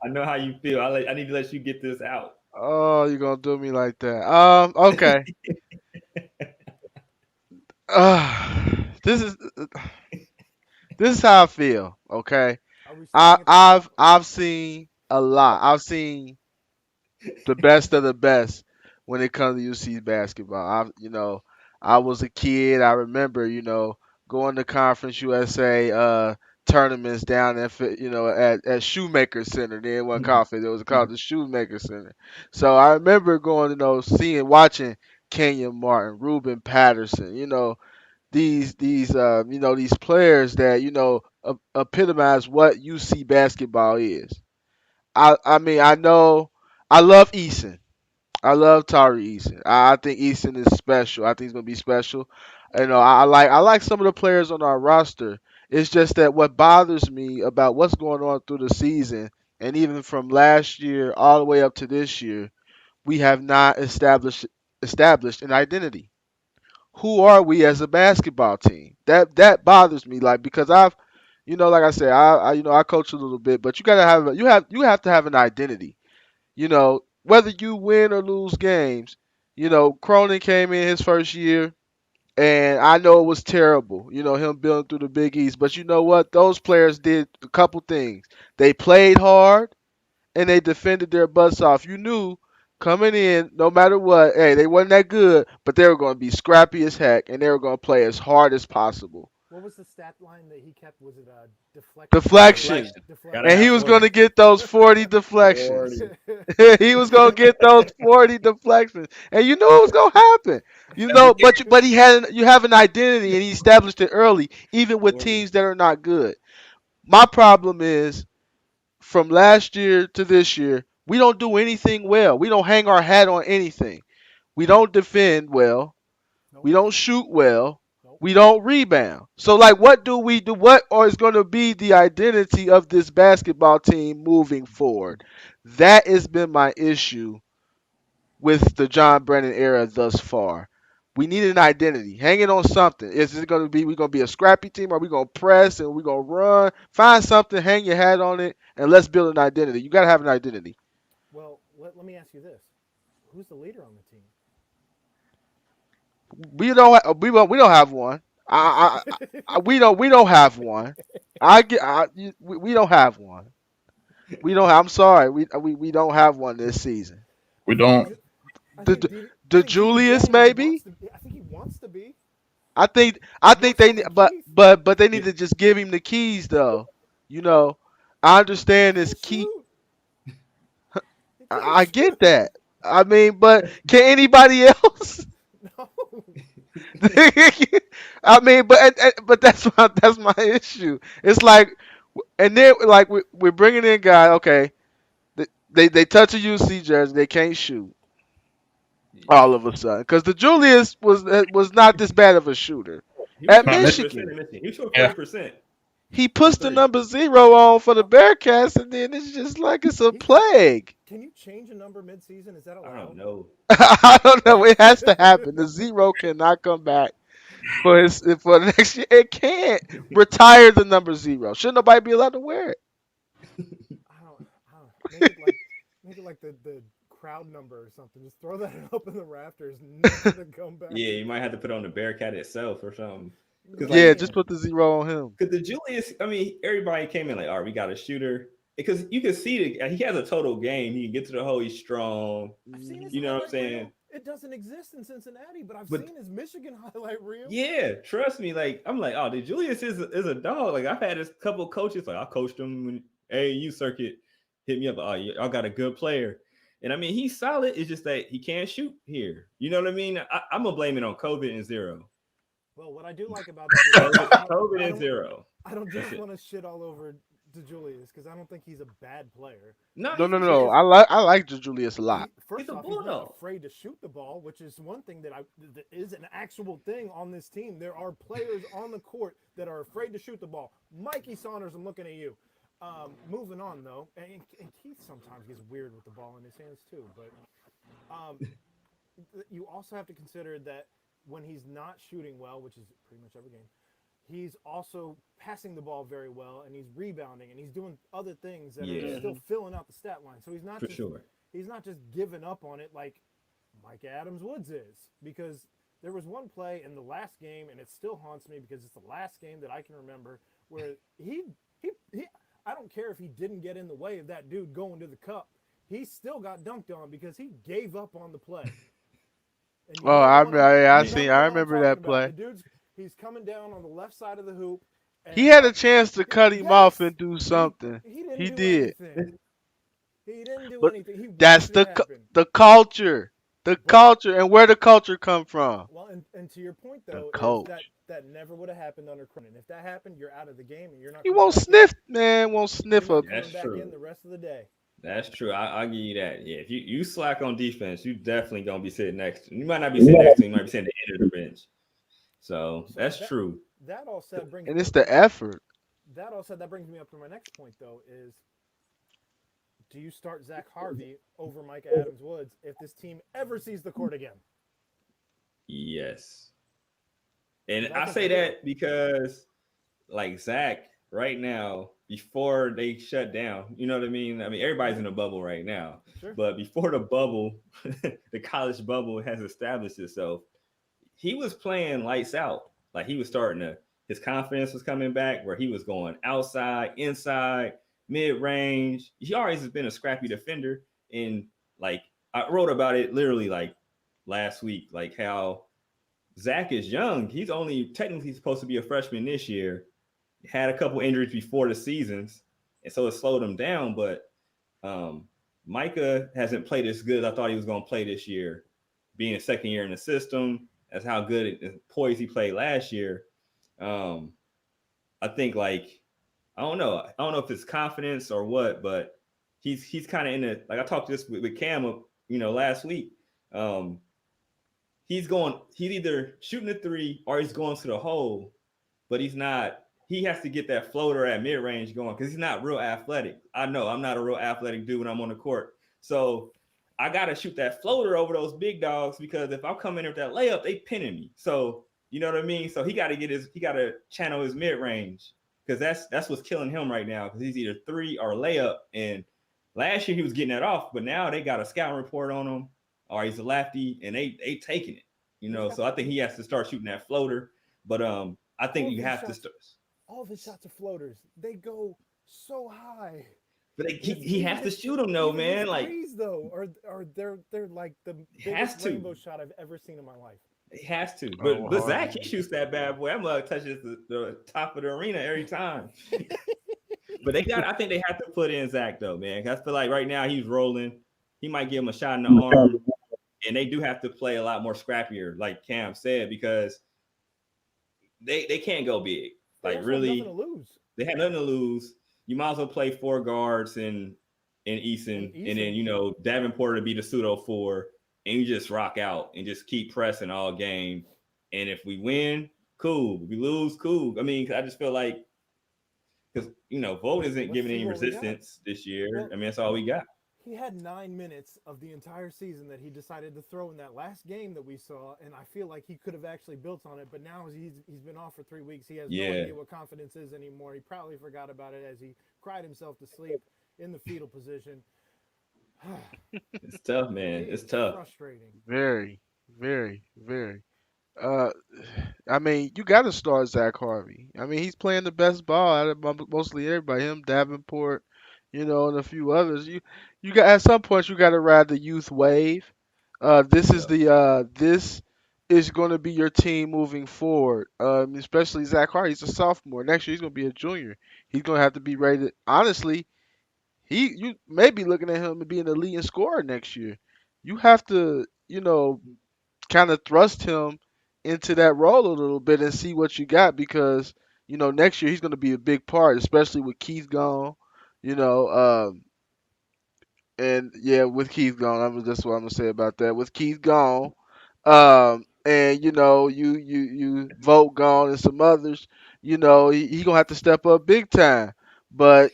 I know how you feel. I need to let you get this out. Oh, you're gonna do me like that. Okay. This is how I feel. Okay. Are we starting at the top? I've seen a lot. I've seen the best of the best when it comes to UC basketball. I was a kid. I remember, going to Conference USA tournaments down at Shoemaker Center. Then one conference, it was called the Shoemaker Center. So I remember going, watching Kenyon Martin, Ruben Patterson, these players that epitomize what UC basketball is. I mean, I love Eason. I love Tari Eason. I think Eason is special. I think he's gonna be special. I like some of the players on our roster. It's just that what bothers me about what's going on through the season, and even from last year all the way up to this year, we have not established an identity. Who are we as a basketball team? That bothers me. Like, because like I said, I coach a little bit, but you have to have an identity. Whether you win or lose games. Cronin came in his first year, and I know it was terrible. Him building through the Big East, but you know what? Those players did a couple things. They played hard and they defended their butts off. You knew coming in, no matter what, hey, they wasn't that good, but they were going to be scrappy as heck, and they were going to play as hard as possible. What was the stat line that he kept? Was it a Deflection. Gotta And he have was 40. going to get those 40 deflections. He was going to get those 40 deflections. And you knew it was going to happen. But you have an identity, and he established it early, even with teams that are not good. My problem is, from last year to this year, we don't do anything well. We don't hang our hat on anything. We don't defend well. Nope. We don't shoot well. Nope. We don't rebound. So, like, what do we do? What is going to be the identity of this basketball team moving forward? That has been my issue with the John Brennan era thus far. We need an identity. Hang it on something. Is it going to be, we're going to be a scrappy team? Are we going to press and we're going to run? Find something, hang your hat on it, and let's build an identity. You got to have an identity. Well, let me ask you this: who's the leader on the team? We don't have one. We don't have one. We don't have one. I'm sorry. We don't have one this season. We don't. The Julius maybe. I think he wants to be. I think they need, but they need to just give him the keys though. I understand this key. I get that. I mean, but can anybody else? No. I mean, but that's my issue. It's like, and then like we're bringing in guys. Okay, they touch a UC jersey, they can't shoot all of a sudden because the Julius was not this bad of a shooter He was at shooting Not 40% Michigan. in Michigan. He was shooting Yeah. 40%. He puts the Three. number 0 on for the Bearcats, and then it's just like it's a plague. Can you change a number mid-season? Is that allowed? I don't know. I don't know. It has to happen. The 0 cannot come back for the next year. It can't retire the number 0. Should nobody be allowed to wear it? I don't. Make it like the crowd number or something. Just throw that up in the rafters. Never to come back. Yeah, you might have to put on the Bearcat itself or something. Yeah, just put the 0 on him. Because the Julius, I mean, everybody came in like, all right, we got a shooter. Because you can see he has a total game. He can get to the hole. He's strong. I've seen his You know what I'm highlight saying? reel. It doesn't exist in Cincinnati, but I've But- seen his Michigan highlight reel. Yeah, trust me. Like I'm like, oh, the Julius is a dog. Like I've had a couple of coaches. Like I coached him when AAU circuit hit me up. Oh, y'all got a good player. And I mean, he's solid. It's just that he can't shoot here. You know what I mean? I'm gonna blame it on COVID and 0. Well, what I do like about the COVID and 0. I don't just That's it. want to shit all over DeJulius because I don't think he's a bad player. No. he's- I like Julius a lot. First He's a off, he's not bulldog. afraid to shoot the ball, which is one thing that is an actual thing on this team. There are players on the court that are afraid to shoot the ball. Mikey Saunders, I'm looking at you. Moving on though, and Keith sometimes gets weird with the ball in his hands too. But you also have to consider that when he's not shooting well, which is pretty much every game, he's also passing the ball very well, and he's rebounding, and he's doing other things that are still filling out the stat line. So he's not he's not just giving up on it like Mike Adams Woods is, because there was one play in the last game, and it still haunts me because it's the last game that I can remember where he I don't care if he didn't get in the way of that dude going to the cup, he still got dunked on because he gave up on the play. I remember that play. The dude's he's coming down on the left side of the hoop. He had a chance to cut him off and do something. He did. Anything. He didn't do But anything. He that's watched it happen. the culture. The culture, and where the culture come from. Well, and to your point though, coach. that never would have happened under Cronin. If that happened, you're out of the game, and you're not. He won't sniff, man. Won't sniff up. That's back true. in the rest of the day. That's true. I'll give you that. Yeah, if you slack on defense, you definitely gonna be sitting next to. You might not be sitting next to him. You might be sitting at the end of the bench. So that's true. That all said brings. And it's the effort. That all said, that brings me up to my next point though: is do you start Zach Harvey over Mike Adams Woods if this team ever sees the court again? Yes. And I say that because, like Zach, right now, before they shut down, you know what I mean? I mean, everybody's in a bubble right now. Sure. But before the bubble, the college bubble has established itself, he was playing lights out. Like he was his confidence was coming back where he was going outside, inside, mid-range. He always has been a scrappy defender. And like I wrote about it literally like last week, like how Zach is young. He's only technically supposed to be a freshman this year. Had a couple injuries before the seasons, and so it slowed him down. But Micah hasn't played as good as I thought he was going to play this year, being a second year in the system. That's how good and poised he played last year. I think like I don't know if it's confidence or what, but he's kind of in the like I talked this with Cam, last week. He's either shooting a 3 or he's going to the hole, but he's not. He has to get that floater at mid-range going because he's not real athletic. I know I'm not a real athletic dude when I'm on the court. So I got to shoot that floater over those big dogs because if I'm coming in with that layup, they pinning me. So you know what I mean? So he got to channel his mid-range because that's what's killing him right now because he's either 3 or layup. And last year he was getting that off, but now they got a scouting report on him or he's a lefty and they taking it, So I think he has to start shooting that floater. But I think you have to start. All the shots are floaters. They go so high. But he has to shoot them though, man. Like threes though, or they're like the biggest rainbow shot I've ever seen in my life. He has to. But Zach, he shoots that bad boy. That mug touches the top of the arena every time. But I think they have to put in Zach though, man. I feel like right now he's rolling. he might give him a shot in the arm. And they do have to play a lot more scrappier, like Cam said, because they can't go big. Like really, they have nothing to lose. You might as well play 4 guards in Eason, and then Davenport to be the pseudo 4, and you just rock out and just keep pressing all game. And if we win, cool. If we lose, cool. I mean, I just feel like because Vogt isn't giving any resistance this year. Well, I mean, that's all we got. He had 9 minutes of the entire season that he decided to throw in that last game that we saw, and I feel like he could have actually built on it. But now he's been off for 3 weeks. He has no idea what confidence is anymore. He probably forgot about it as he cried himself to sleep in the fetal position. It's tough, man. It's tough. Frustrating. Very, very, very. I mean, you got to start Zach Harvey. I mean, he's playing the best ball out of mostly everybody. Him, Davenport, and a few others. You got at some point you got to ride the youth wave. This is going to be your team moving forward. Especially Zach Harvey. He's a sophomore. Next year he's going to be a junior. He's going to have to be rated. Honestly, you may be looking at him to be an elite scorer next year. You have to, kind of thrust him into that role a little bit and see what you got because next year he's going to be a big part, especially with Keith gone. And yeah, with Keith gone, that's what I'm gonna say about that. With Keith gone, and you Vogt gone and some others, he gonna have to step up big time. But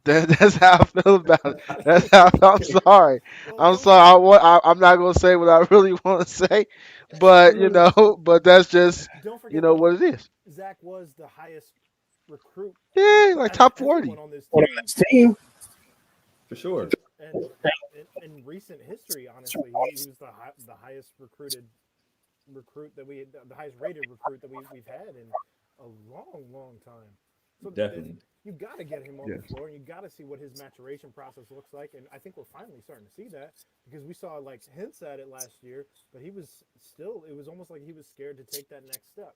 that's how I feel about it. That's how I'm sorry. I'm sorry. I'm not gonna say what I really want to say, but but that's just what it is. Zach was the highest recruit. Yeah, like top 40 on this team. For sure. And in recent history, honestly, he was the highest recruited recruit the highest rated recruit that we've had in a long time. So definitely, you got to get him on the floor, and you got to see what his maturation process looks like. And I think we're finally starting to see that because we saw like hints at it last year, but it was almost like he was scared to take that next step.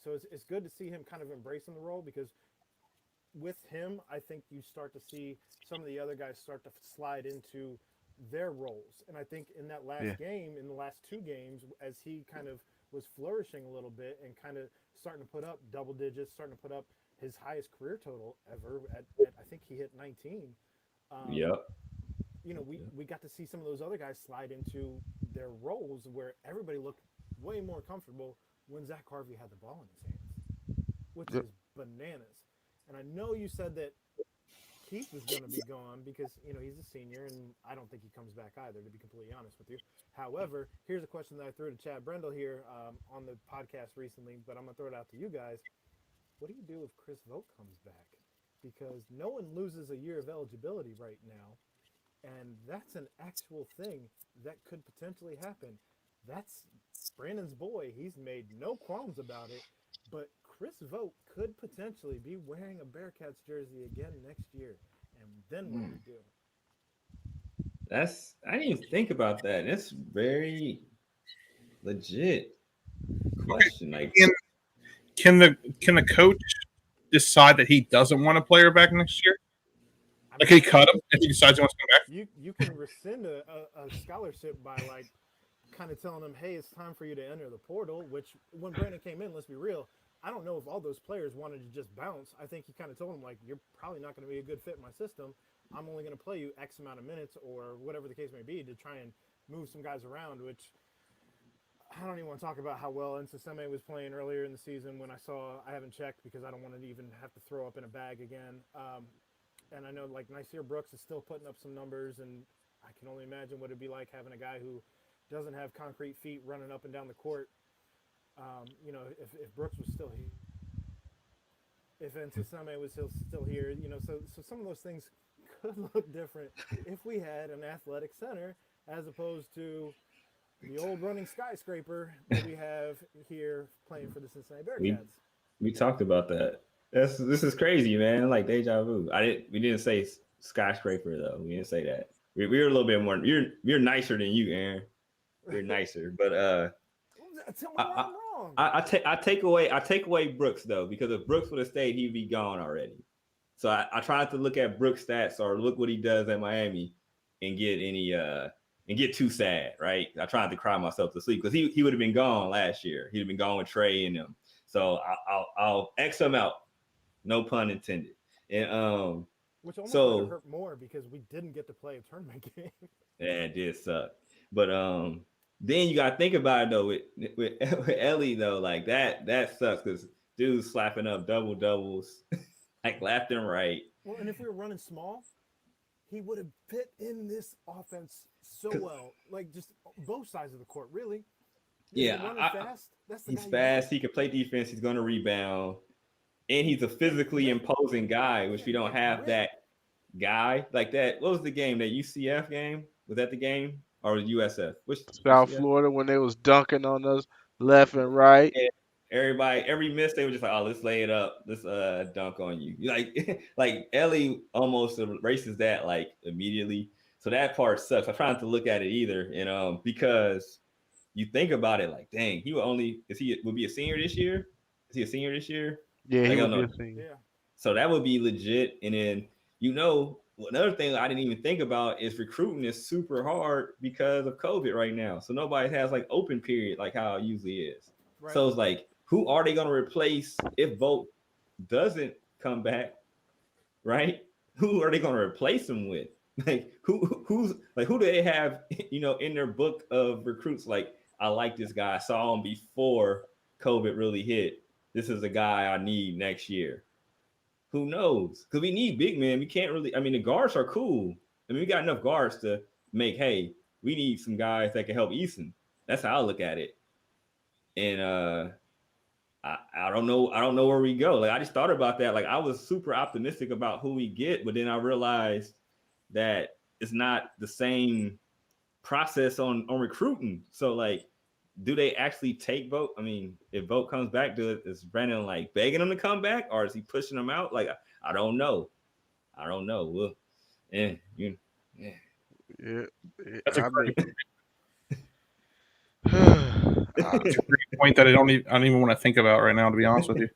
So it's good to see him kind of embracing the role because with him, I think you start to see some of the other guys start to slide into their roles. And I think in that last game, in the last 2 games, as he kind of was flourishing a little bit and kind of starting to put up double digits, starting to put up his highest career total ever at I think he hit 19. We got to see some of those other guys slide into their roles where everybody looked way more comfortable when Zach Harvey had the ball in his hands, which is bananas. And I know you said that Keith was going to be gone because, he's a senior, and I don't think he comes back either, to be completely honest with you. However, here's a question that I threw to Chad Brendel here on the podcast recently, but I'm going to throw it out to you guys. What do you do if Chris Vogt comes back? Because no one loses a year of eligibility right now, and that's an actual thing that could potentially happen. That's Brandon's boy. He's made no qualms about it, but Chris Vogt could potentially be wearing a Bearcats jersey again next year. And then what do you do? I didn't even think about that. That's very legit question. Like, can the coach decide that he doesn't want a player back next year? Like, he cut him if he decides he wants to come back? You can rescind a scholarship by kind of telling him, hey, it's time for you to enter the portal, which when Brandon came in, let's be real, I don't know if all those players wanted to just bounce. I think he kind of told them, you're probably not going to be a good fit in my system. I'm only going to play you X amount of minutes or whatever the case may be to try and move some guys around, which I don't even want to talk about how well Nsaseme was playing earlier in the season when I haven't checked because I don't want to even have to throw up in a bag again. And I know Nasir Brooks is still putting up some numbers, and I can only imagine what it'd be like having a guy who doesn't have concrete feet running up and down the court. If Brooks was still here, if Nsaseme was still here, so some of those things could look different if we had an athletic center as opposed to the old running skyscraper that we have here playing for the Cincinnati Bearcats. We talked about that. This is crazy, man. Like deja vu. We didn't say skyscraper though. We didn't say that. We were a little bit more. You're nicer than you, Aaron. You're nicer, but tell me where I'm wrong. I take away Brooks though, because if Brooks would have stayed, he'd be gone already. So I try not to look at Brooks' stats or look what he does at Miami. and get too sad, right? I tried to cry myself to sleep because he would have been gone last year. He'd have been gone with Trey and them. So I'll X him out, no pun intended. And Which almost might have so hurt more because we didn't get to play a tournament game. yeah, it did suck. But then you gotta think about it though with Ellie though, like that sucks because dude's slapping up double doubles like left and right. Well, and if we were running small, he would have fit in this offense so well. Like just both sides of the court, really. Yeah, running fast. That's the he's guy fast. He can play defense. He's gonna rebound, and he's a physically imposing guy, which we don't have that guy like that. What was the game? That UCF game? Was that the game or USF? Which South UCF? Florida when they was dunking on us left and right. Yeah. Everybody, every miss, they were just like, "Oh, let's lay it up. Let's dunk on you." Like, like Ellie almost erases that like immediately. So that part sucks. I try not to look at it either, and because you think about it, like, dang, he would be a senior this year? Is he a senior this year? Yeah, he I would don't know. be a senior. Yeah. So that would be legit. And then another thing I didn't even think about is recruiting is super hard because of COVID right now. So nobody has like open period like how it usually is. Right. So it's like, who are they going to replace if Vogt doesn't come back? Right? Who are they going to replace him with? Like who do they have, in their book of recruits? Like, I like this guy. I saw him before COVID really hit. This is a guy I need next year. Who knows? Because we need big men. We can't really. I mean, the guards are cool. I mean, we got enough guards to make. Hey, we need some guys that can help Easton. That's how I look at it. And I don't know. I don't know where we go. Like, I just thought about that. Like, I was super optimistic about who we get, but then I realized that it's not the same process on recruiting. So, like, do they actually take Vogt? I mean, if Vogt comes back, is Brandon like begging him to come back, or is he pushing him out? Like, I don't know. I don't know. Well, Yeah. That's a great, I that's a great point that I don't even want to think about right now, to be honest with you.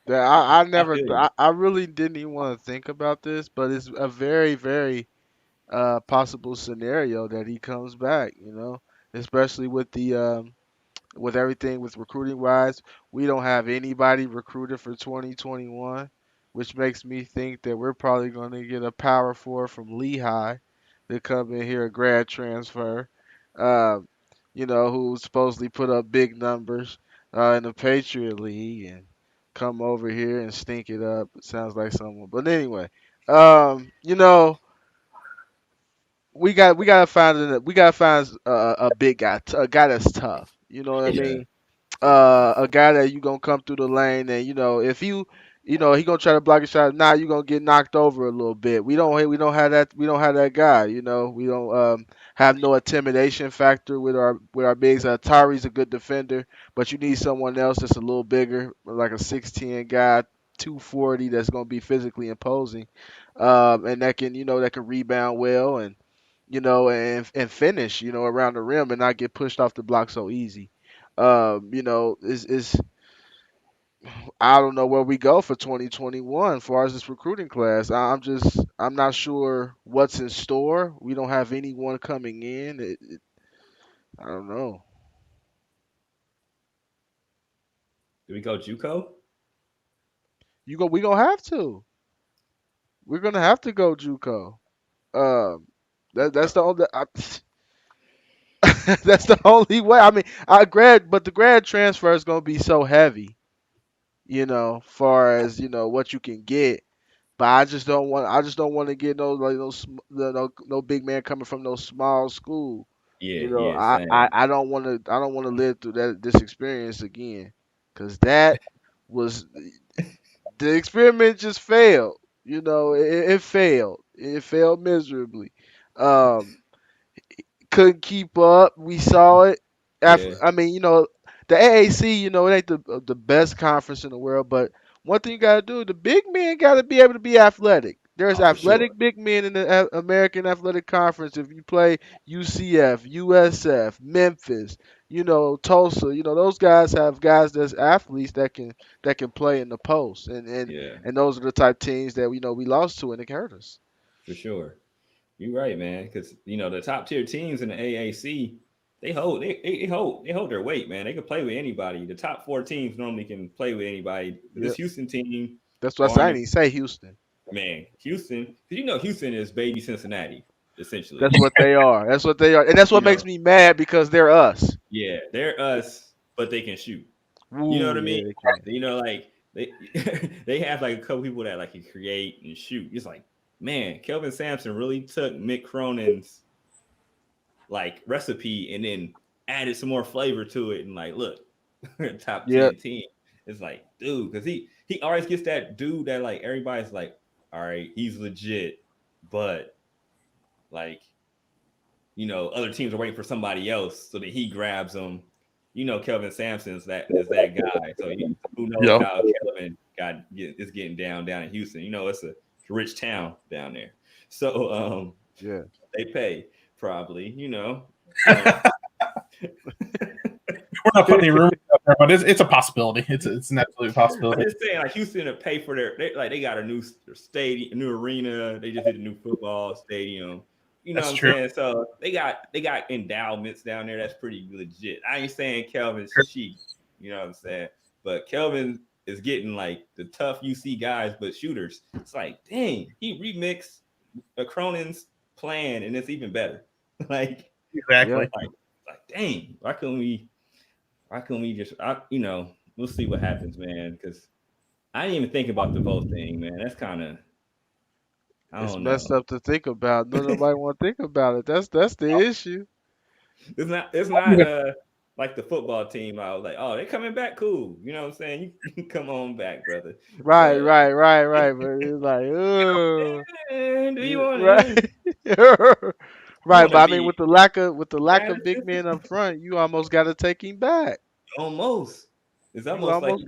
I really didn't even want to think about this, but it's a very, very possible scenario that he comes back, especially with the with everything with recruiting wise. We don't have anybody recruited for 2021, which makes me think that we're probably going to get a power forward from Lehigh to come in here, a grad transfer, uh, who supposedly put up big numbers in the Patriot League and come over here and stink it up. It sounds like someone. But anyway, we gotta find a big guy, a guy that's tough. You know what I mean? A guy that you gonna come through the lane and if he gonna try to block a shot, now you gonna get knocked over a little bit. We don't have that guy. We don't have no intimidation factor with our bigs. Atari's a good defender, but you need someone else that's a little bigger, like a 6'10" guy, 240, that's gonna be physically imposing, and that can rebound well and and finish, around the rim and not get pushed off the block so easy. Is I don't know where we go for 2021 as far as this recruiting class. I'm not sure what's in store. We don't have anyone coming in. I don't know. Do we go JUCO? We gonna have to. We're gonna have to go JUCO. That's the only. That's the only way. I mean, but the grad transfer is gonna be so heavy, far as what you can get. But I just don't want to get no big man coming from no small school. Yeah, I, same. I don't want to live through this experience again, because that was the experiment just failed. It failed. It failed miserably. Um, couldn't keep up. We saw it. Yeah. I mean, the AAC, it ain't the best conference in the world, but one thing you gotta do, the big men gotta be able to be athletic. There's Oh, for sure. athletic big men in the American Athletic Conference. If you play UCF, USF, Memphis, Tulsa, those guys have guys that's athletes that can play in the post, and Yeah, those are the type teams that we lost to, and it hurt us. for sure. You're right, man. Because the top tier teams in the AAC, they hold their weight, man. They can play with anybody. The top 4 teams normally can play with anybody. This Yep. Houston team, That's what I said. I didn't say Houston. man, Houston, because Houston is baby Cincinnati, essentially. That's what they are. That's what they are, and that's what makes me mad because they're us. Yeah, they're us, but they can shoot. Ooh, You know what I mean? Yeah, Like they have like a couple people that like can create and shoot. It's like, man, Kelvin Sampson really took Mick Cronin's like recipe and then added some more flavor to it. And like, look, top 10 team. It's like, dude, because he always gets that dude that like everybody's like, all right, he's legit, but like, other teams are waiting for somebody else so that he grabs them. Kelvin Sampson's that guy. So who knows how Kelvin is getting down in Houston. It's a rich town down there. So they pay probably, We're not putting any rumors out there, but it's a possibility. It's an absolute possibility. I'm just saying, like Houston to pay for they got a new stadium, a new arena. They just did a new football stadium. That's what I'm true. saying? So they got endowments down there. That's pretty legit. I ain't saying Kelvin's cheap. You know what I'm saying? But Kelvin is getting like the tough UC guys, but shooters. It's like, dang, he remixed Cronin's plan, and it's even better. Like exactly. Like dang, why couldn't we just we'll see what happens, man, because I didn't even think about the vote thing, man. That's kind of it's messed up to think about. Nobody want to think about it. That's the issue. It's not like the football team. I was like, oh, they're coming back, cool. You know what I'm saying? You can come on back, brother. Right. But it's like, oh, do you want to? Right, but I mean, with the lack of big men up front, you almost got to take him back. Almost. It's almost like he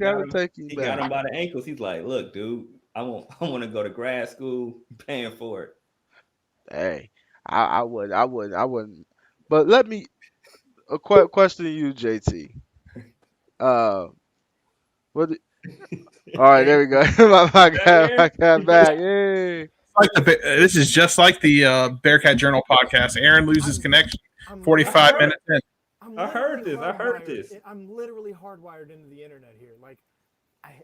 got him by the ankles. He's like, look, dude, I want to go to grad school, paying for it. Hey, I wouldn't. But let me a question to you, JT. What? All right, there we go. my guy back. Yay. This is just like the Bearcat Journal podcast. Aaron loses connection 45 minutes in. I heard this. I'm literally hardwired into the internet here. Like,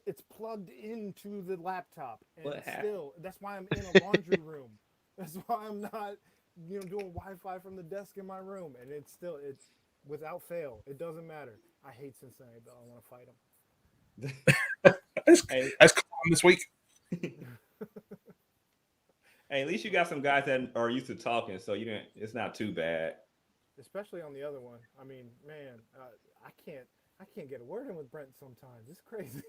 it's plugged into the laptop, and that's why I'm in a laundry room. That's why I'm not, doing Wi-Fi from the desk in my room, and it's without fail. It doesn't matter. I hate Cincinnati, but I want to fight them. That's cool this week. Hey, at least you got some guys that are used to talking, so it's not too bad. Especially on the other one. I mean, man, I can't get a word in with Brent sometimes. It's crazy.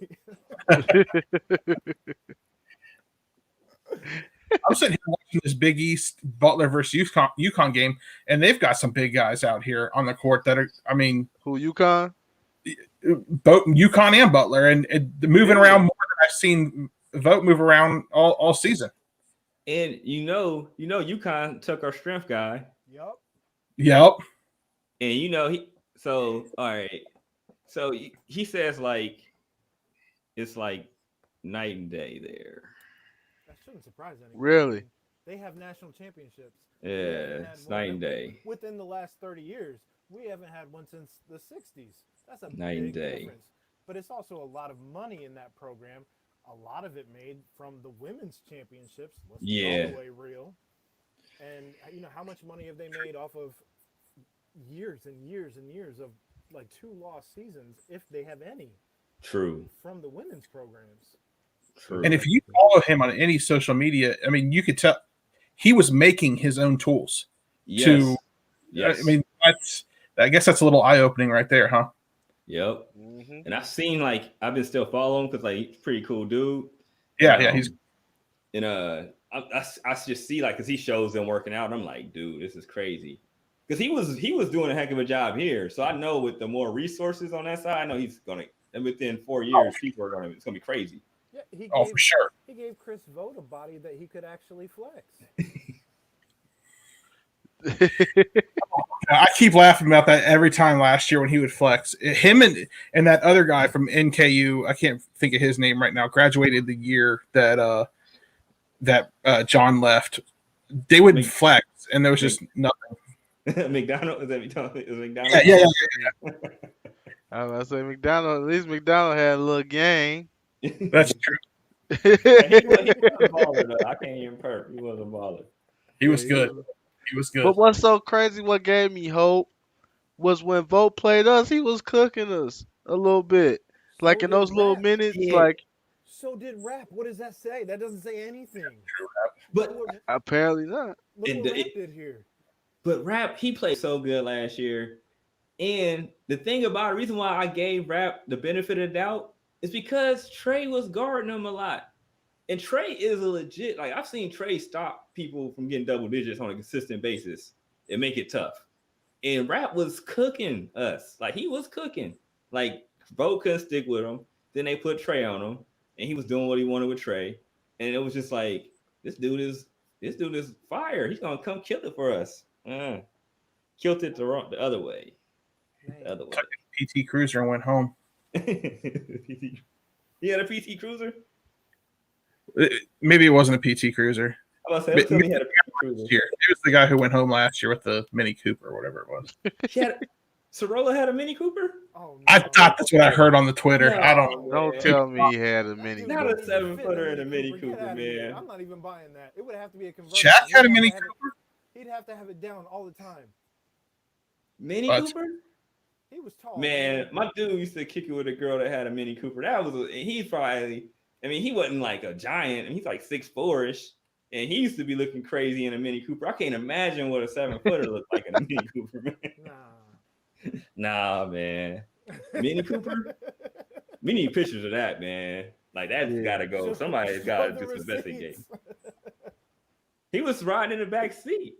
I'm sitting here watching this Big East Butler versus UConn game, and they've got some big guys out here on the court that are, I mean, who UConn? Both UConn and Butler, and moving around more than I've seen Vote move around all season. And UConn took our strength guy. Yep. And all right. So he says like it's like night and day there. That shouldn't surprise anyone. Really? They have national championships. Yeah, it's night and day. Within the last 30 years, we haven't had one since the 60s. That's a night and day difference. But it's also a lot of money in that program. A lot of it made from the women's championships. Let's be all the way real. And how much money have they made off of years and years and years of like 2 lost seasons, if they have any? True. From the women's programs. True. And if you follow him on any social media, I mean, you could tell he was making his own tools. Yes. I mean, I guess that's a little eye-opening right there, huh? Yep. Mm-hmm. And I've been still following because he's a pretty cool dude. Yeah, he's. And I just see because he shows them working out, and I'm like, dude, this is crazy. Because he was doing a heck of a job here, so I know with the more resources on that side, I know he's gonna. And within 4 years, people are it's gonna be crazy. Yeah, for sure. He gave Chris Vogt a body that he could actually flex. I keep laughing about that every time last year when he would flex. Him and that other guy from NKU, I can't think of his name right now, graduated the year that John left. they would flex, and there was just nothing. McDonald is that McDonald? Is McDonald? Yeah. I was about to say McDonald. At least McDonald had a little game. That's true. He wasn't a baller though. I can't even perk. He wasn't a baller. He was good. He was good. But what's so crazy? What gave me hope was when Vogt played us. He was cooking us a little bit, like in those little minutes. Yeah. Like So did Rap. What does that say? That doesn't say anything. But apparently not. Look what Rap did here. But Rap, he played so good last year. And the thing about the reason why I gave Rap the benefit of the doubt is because Trey was guarding him a lot. And Trey is a legit, like I've seen Trey stop people from getting double digits on a consistent basis and make it tough. And Rap was cooking us. Like he was cooking. Like Bo couldn't stick with him. Then they put Trey on him. And he was doing what he wanted with Trey. And it was just like, this dude is fire. He's gonna come kill it for us. Killed it the other way. The other way. Took a PT Cruiser and went home. He had a PT Cruiser? Maybe it wasn't a PT Cruiser. I was about to say, he had a PT Cruiser. It was the guy who went home last year with the Mini Cooper or whatever it was. Sorolla had a Mini Cooper? Oh, no. I thought that's what I heard on the Twitter. No, I don't. Don't tell me he had a Mini Not Cooper. a 7-footer and a Mini Cooper, man. I'm not even buying that. It would have to be a convertible. Shaq had a Mini Cooper. He'd have to have it down all the time. Mini What? Cooper? He was tall. Man, my dude used to kick it with a girl that had a Mini Cooper. He's probably, I mean, he wasn't like a giant. I mean, he's like 6'4"-ish. And he used to be looking crazy in a Mini Cooper. I can't imagine what a 7-footer looked like in a Mini Cooper, man. Nah, man. Mini Cooper? We need pictures of that, man. Like, that's gotta go. Somebody's gotta do some investigation. He was riding in the back seat.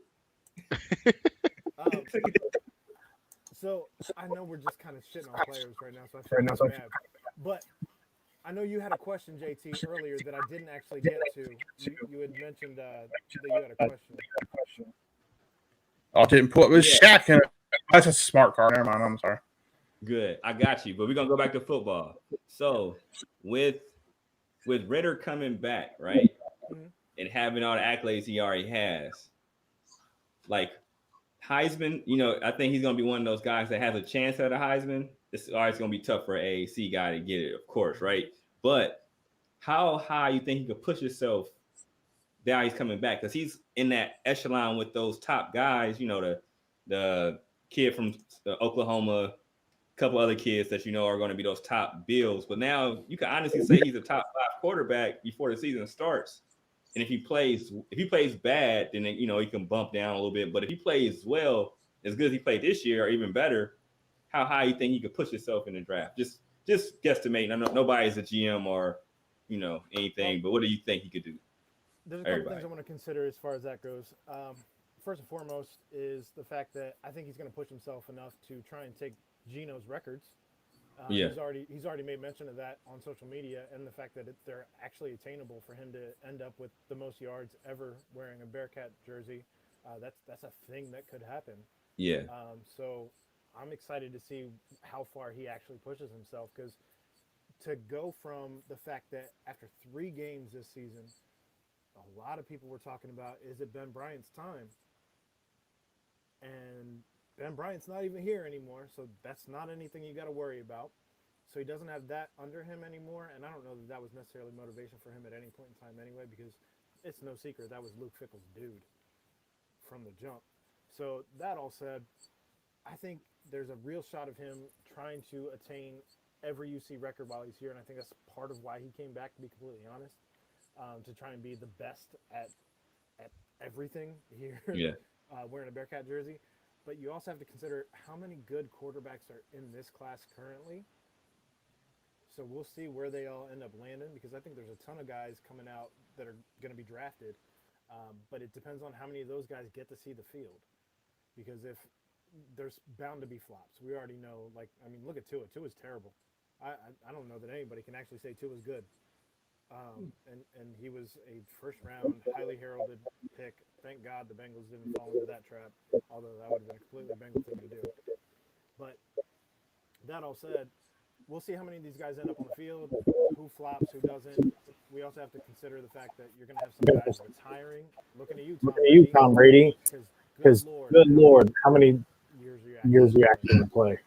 So I know we're just kind of shitting on players right now, so I feel bad. But I know you had a question, JT, earlier that I didn't actually get to. You had mentioned that you had a question. Oh, didn't pull it. It was Shaq. That's a smart car. Never mind. I'm sorry. Good. I got you. But we're going to go back to football. So with Ritter coming back, right, and having all the accolades he already has, like Heisman, you know, I think he's going to be one of those guys that has a chance at a Heisman. It's always going to be tough for an AAC guy to get it, of course, right? But how high you think he could push himself now he's coming back? Because he's in that echelon with those top guys, you know, the kid from Oklahoma, a couple other kids that you know are going to be those top bills. But now you can honestly say he's a top 5 quarterback before the season starts. And if he plays bad, then you know he can bump down a little bit. But if he plays well, as good as he played this year, or even better, how high you think he could push himself in the draft? Just guesstimate. I know nobody's a GM or you know anything, but what do you think he could do? There's a couple things I want to consider as far as that goes. First and foremost is the fact that I think he's going to push himself enough to try and take Geno's records. He's already made mention of that on social media, and the fact that they're actually attainable for him to end up with the most yards ever wearing a Bearcat jersey. That's a thing that could happen. Yeah. So I'm excited to see how far he actually pushes himself, because to go from the fact that after 3 games this season, a lot of people were talking about, is it Ben Bryant's time? And Ben Bryant's not even here anymore, so that's not anything you got to worry about. So he doesn't have that under him anymore, and I don't know that that was necessarily motivation for him at any point in time anyway, because it's no secret that was Luke Fickell's dude from the jump. So that all said, I think there's a real shot of him trying to attain every UC record while he's here, and I think that's part of why he came back, to be completely honest, to try and be the best at everything here, wearing a Bearcat jersey. But you also have to consider how many good quarterbacks are in this class currently. So we'll see where they all end up landing, because I think there's a ton of guys coming out that are going to be drafted. But it depends on how many of those guys get to see the field. Because if there's bound to be flops. We already know, like, I mean, look at Tua. Tua's terrible. I don't know that anybody can actually say Tua's good. And he was a first-round, highly heralded pick. Thank God the Bengals didn't fall into that trap, although that would have been a completely Bengal thing to do. But that all said, we'll see how many of these guys end up on the field, who flops, who doesn't. We also have to consider the fact that you're going to have some guys retiring. Looking at you, Tom Brady, because good Lord, how many years are you actually going to play?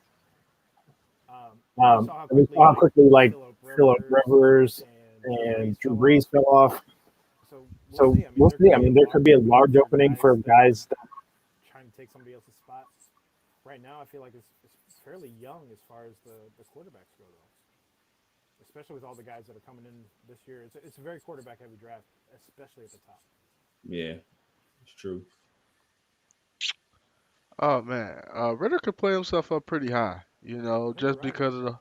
We saw how quickly like Phillip Rivers and Drew Brees fell off. So we'll see. I mean, there could be a large opening for guys that trying to take somebody else's spot. Right now, I feel like it's fairly young as far as the quarterbacks go, though. Especially with all the guys that are coming in this year. It's a very quarterback-heavy draft, especially at the top. Yeah, it's true. Oh man, Ritter could play himself up pretty high, just because of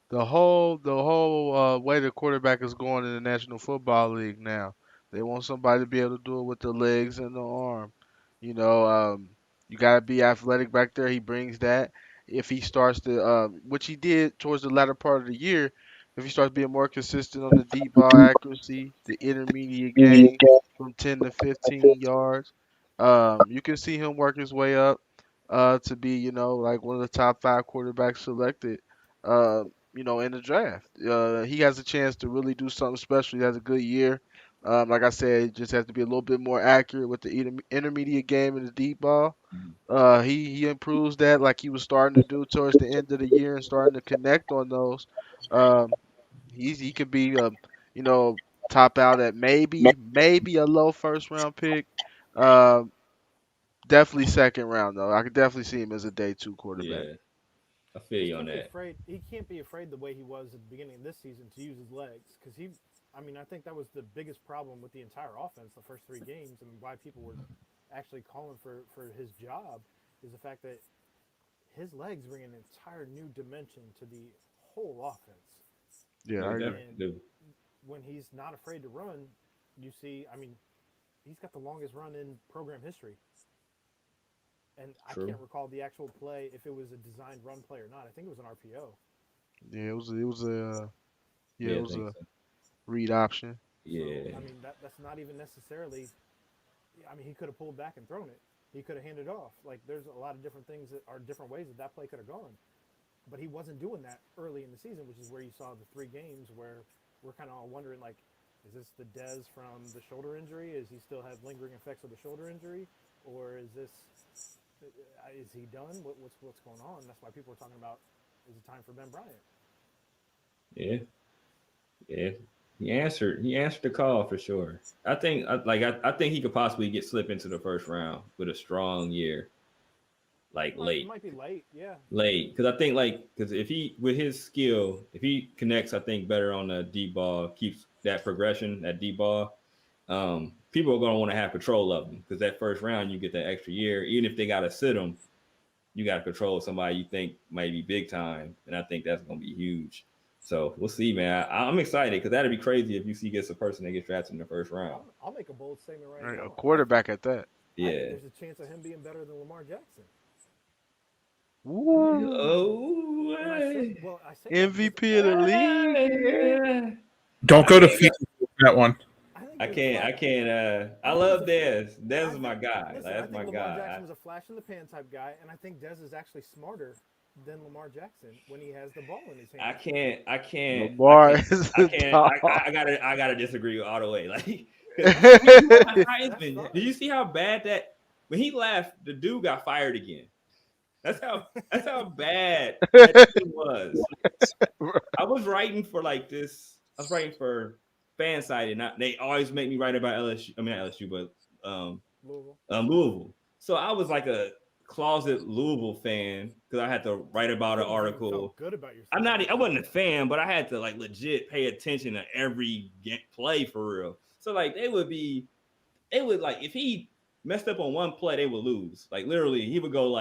the whole way the quarterback is going in the National Football League now. They want somebody to be able to do it with the legs and the arm. You gotta be athletic back there. He brings that. If he starts to, which he did towards the latter part of the year, if he starts being more consistent on the deep ball accuracy, the intermediate game from 10 to 15 yards, you can see him work his way up to be, like one of the top 5 quarterbacks selected, in the draft. He has a chance to really do something special. He has a good year. Like I said, he just has to be a little bit more accurate with the intermediate game and the deep ball. He improves that like he was starting to do towards the end of the year and starting to connect on those. He could be, top out at maybe a low first round pick. Definitely second round though. I could definitely see him as a day 2 quarterback. Yeah, I feel you on that. He can't be afraid the way he was at the beginning of this season to use his legs because I think that was the biggest problem with the entire offense the first 3 games and why people were actually calling for his job is the fact that his legs bring an entire new dimension to the whole offense. Yeah, I agree. When he's not afraid to run, you see, he's got the longest run in program history. And True. I can't recall the actual play if it was a designed run play or not. I think it was an RPO. Yeah, it was a so. read option. Yeah. So, that's not even necessarily. He could have pulled back and thrown it. He could have handed off. Like, there's a lot of different things that are different ways that play could have gone. But he wasn't doing that early in the season, which is where you saw the 3 games where we're kind of all wondering, like, is this the Dez from the shoulder injury? Is he still have lingering effects of the shoulder injury? Or is he done? What's going on? That's why people are talking about, is it time for Ben Bryant? Yeah. He answered the call for sure. I think he could possibly slip into the first round with a strong year. Late. It might be late, yeah. Late. Because I think because if he, with his skill, if he connects, I think better on the deep ball, keeps that progression, that deep ball, people are going to want to have control of him because that first round, you get that extra year. Even if they got to sit him, you got to control somebody you think might be big time. And I think that's going to be huge. So we'll see, man. I'm excited because that'd be crazy if UC gets a person that gets drafted in the first round. I'll make a bold statement right now. A quarterback at that. Yeah. There's a chance of him being better than Lamar Jackson. Ooh. Oh, I say MVP of the league. Don't go to FIFA with that one. I can't. I love Dez. Dez is my guy. Listen, That's my Lamar guy. Jackson was a flash in the pan type guy, and I think Dez is actually smarter than Lamar Jackson when he has the ball in his hand. I can't. Lamar I gotta disagree with all the way. Like, Heisman. Did you see how bad that when he left, the dude got fired again? That's how bad that team was. I was writing for this. I was writing for FanSided. They always make me write about LSU. I mean not LSU, but Louisville. So I was like a closet Louisville fan because I had to write about an article. Felt good about yourself. I wasn't a fan, but I had to legit pay attention to every play for real. So they would if he messed up on one play, they would lose. Literally, he would go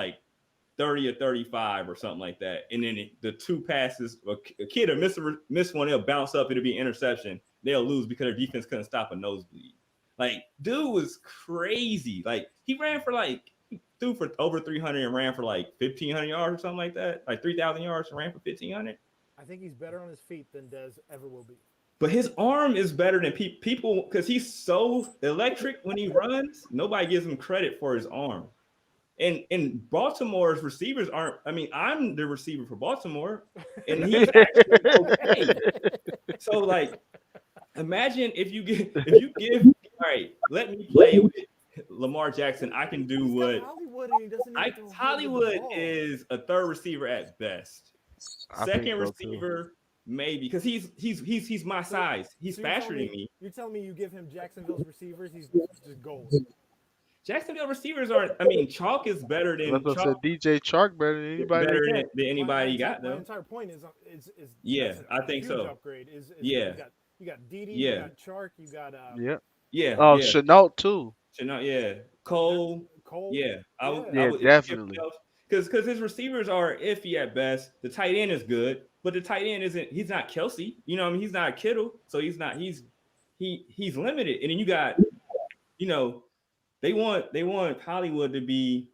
30 or 35 or something like that. And then the 2 passes, a kid will miss one, they'll bounce up, it'll be an interception. They'll lose because their defense couldn't stop a nosebleed. Dude was crazy. He ran for he threw for over 300 and ran for 1,500 yards or something like that. 3,000 yards and ran for 1,500. I think he's better on his feet than Dez ever will be. But his arm is better than people because he's so electric when he runs. Nobody gives him credit for his arm. And Baltimore's receivers aren't. I mean, I'm the receiver for Baltimore, and he's actually okay. So like, imagine if you give. All right, let me play with Lamar Jackson. I can do He's got what Hollywood, and he doesn't even throw Hollywood is a third receiver at best. I think Second so, too. receiver, maybe, because he's my size. He's So faster than me. You're telling me you give him Jacksonville's receivers, he's just gold. Jacksonville receivers aren't. I mean, Chalk is better than That's what I said. Chalk. DJ Chark better than anybody. Better they than, got. than anybody my got My though. entire point is Yeah, that's a I think huge so. Upgrade is Yeah. you got Dede, Yeah. you got Chark, you got Yeah. Yeah. Oh, yeah. Chenault too. Yeah. Cole. Cole. Yeah. I Yeah, would definitely. Because his receivers are iffy at best. The tight end is good, but the tight end isn't. He's not Kelsey. You know, what I mean, he's not Kittle, so he's not. He's limited. And then you got, you know, they want Hollywood to be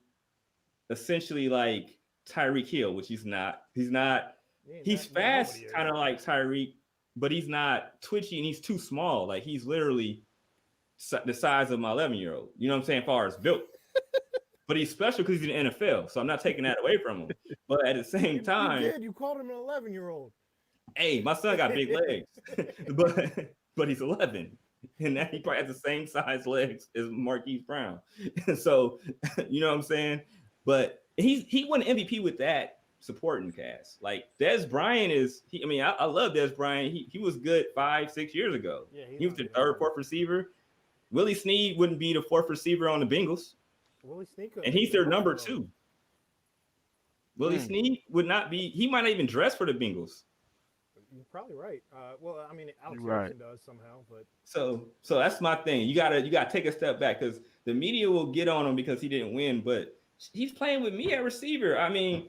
essentially like Tyreek Hill, which he's not. He's not. He's fast, kind of like Tyreek, but he's not twitchy and he's too small. Like he's literally the size of my 11-year-old. You know what I'm saying? As far as built. But he's special because he's in the NFL, so I'm not taking that away from him. But at the same time, you called him an 11-year-old. Hey, my son got big legs, but he's 11, and now he probably has the same size legs as Marquise Brown. So you know what I'm saying? But he won MVP with that supporting cast. Like Dez Bryant is. I love Dez Bryant. He was good 5-6 years ago. Yeah, he was the third, fourth receiver. Willie Snead wouldn't be the fourth receiver on the Bengals. Willie Snead, and he's their number 2. Willie Snead would not be. He might not even dress for the Bengals. You're probably right. Well, I mean, Alex right. does somehow, but so that's my thing. You gotta take a step back because the media will get on him because he didn't win, but he's playing with me at receiver. I mean,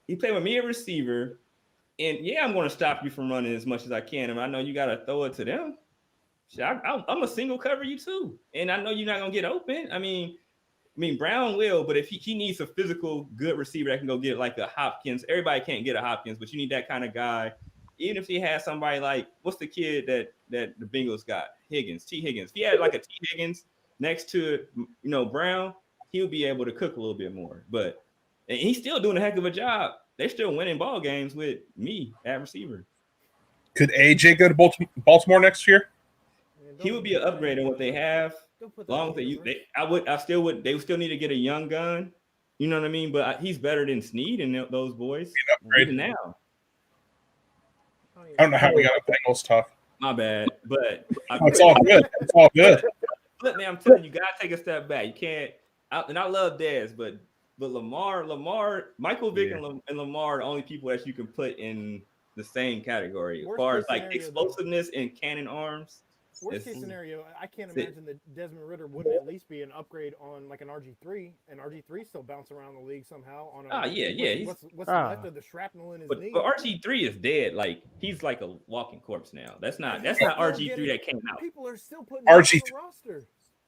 he played with me at receiver, and yeah, I'm going to stop you from running as much as I can. And I know you got to throw it to them. I'm a single cover you too, and I know you're not going to get open. I mean, Brown will, but if he needs a physical, good receiver that can go get like a Hopkins. Everybody can't get a Hopkins, but you need that kind of guy. Even if he has somebody like, what's the kid that the Bengals got? T. Higgins. If he had like a T. Higgins next to, Brown, he'll be able to cook a little bit more. But and he's still doing a heck of a job. They're still winning ball games with me at receiver. Could AJ go to Baltimore next year? He would be an upgrade on what they have. Long as they would still need to get a young gun. You know what I mean? But he's better than Snead and those boys. Even now. I don't know how we got a Bengals talk. My bad, but it's all good. It's all good. Look, man, I'm telling you, gotta take a step back. You can't. And I love Dez, but Lamar, Michael Vick and Lamar are the only people that you can put in the same category as far as like explosiveness and cannon arms. Worst case scenario, I can't imagine that Desmond Ridder wouldn't at least be an upgrade on like an RG3, and RG3 still bounce around the league somehow. On what's left of the shrapnel in his knee? But RG3 is dead. Like he's like a walking corpse now. That's not RG3 that came out. People are still putting him on the roster.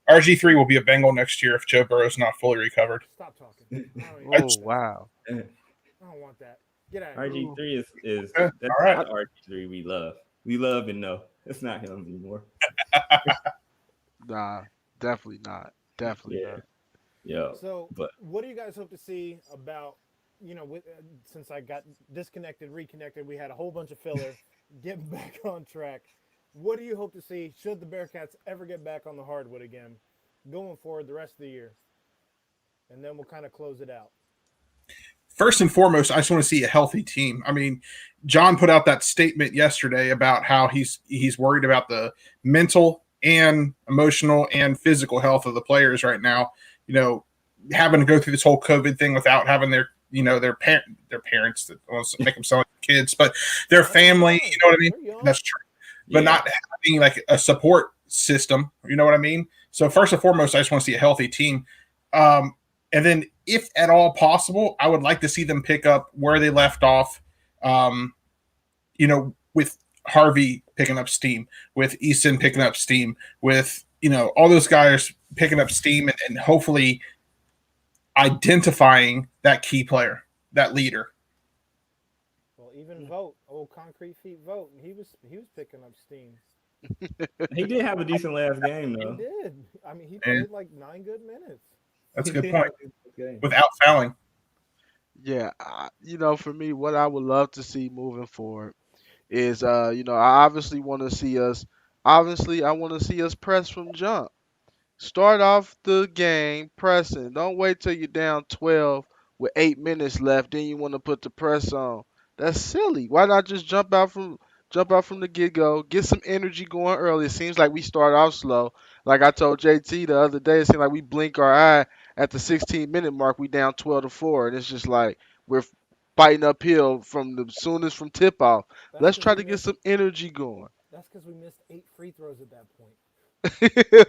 RG3 will be a Bengal next year if Joe Burrow's not fully recovered. Stop talking. Wow. I don't want that. Get out of here. RG3 is that's not the RG3 we love. We love and know. It's not him anymore. Nah, definitely not. Definitely not. Yeah. So, what do you guys hope to see about, since I got disconnected, reconnected, we had a whole bunch of filler, getting back on track. What do you hope to see should the Bearcats ever get back on the hardwood again, going forward the rest of the year? And then we'll kind of close it out. First and foremost, I just want to see a healthy team. I mean, John put out that statement yesterday about how he's worried about the mental and emotional and physical health of the players right now. Having to go through this whole COVID thing without having their parents that wants to make them sound like kids, but their family. You know what I mean? That's true. But not having like a support system. You know what I mean? So first and foremost, I just want to see a healthy team. And then, if at all possible, I would like to see them pick up where they left off, with Harvey picking up steam, with Easton picking up steam, with, all those guys picking up steam and hopefully identifying that key player, that leader. Well, even old Concrete Feet Vote, he was picking up steam. He did have a decent last game, though. He did. I mean, he played like 9 good minutes. That's a good point. Okay. Without fouling. Yeah, for me, what I would love to see moving forward is, I obviously want to see us. Obviously, I want to see us press from jump. Start off the game pressing. Don't wait till you're down 12 with 8 minutes left. Then you want to put the press on. That's silly. Why not just jump out from the get go? Get some energy going early. It seems like we start off slow. Like I told JT the other day, it seemed like we blink our eye at the 16-minute mark. We down 12-4, and it's just like we're fighting uphill from the soonest from tip off. That's Let's 'cause try we to get missed. some energy going. That's because we missed 8 free throws at that point.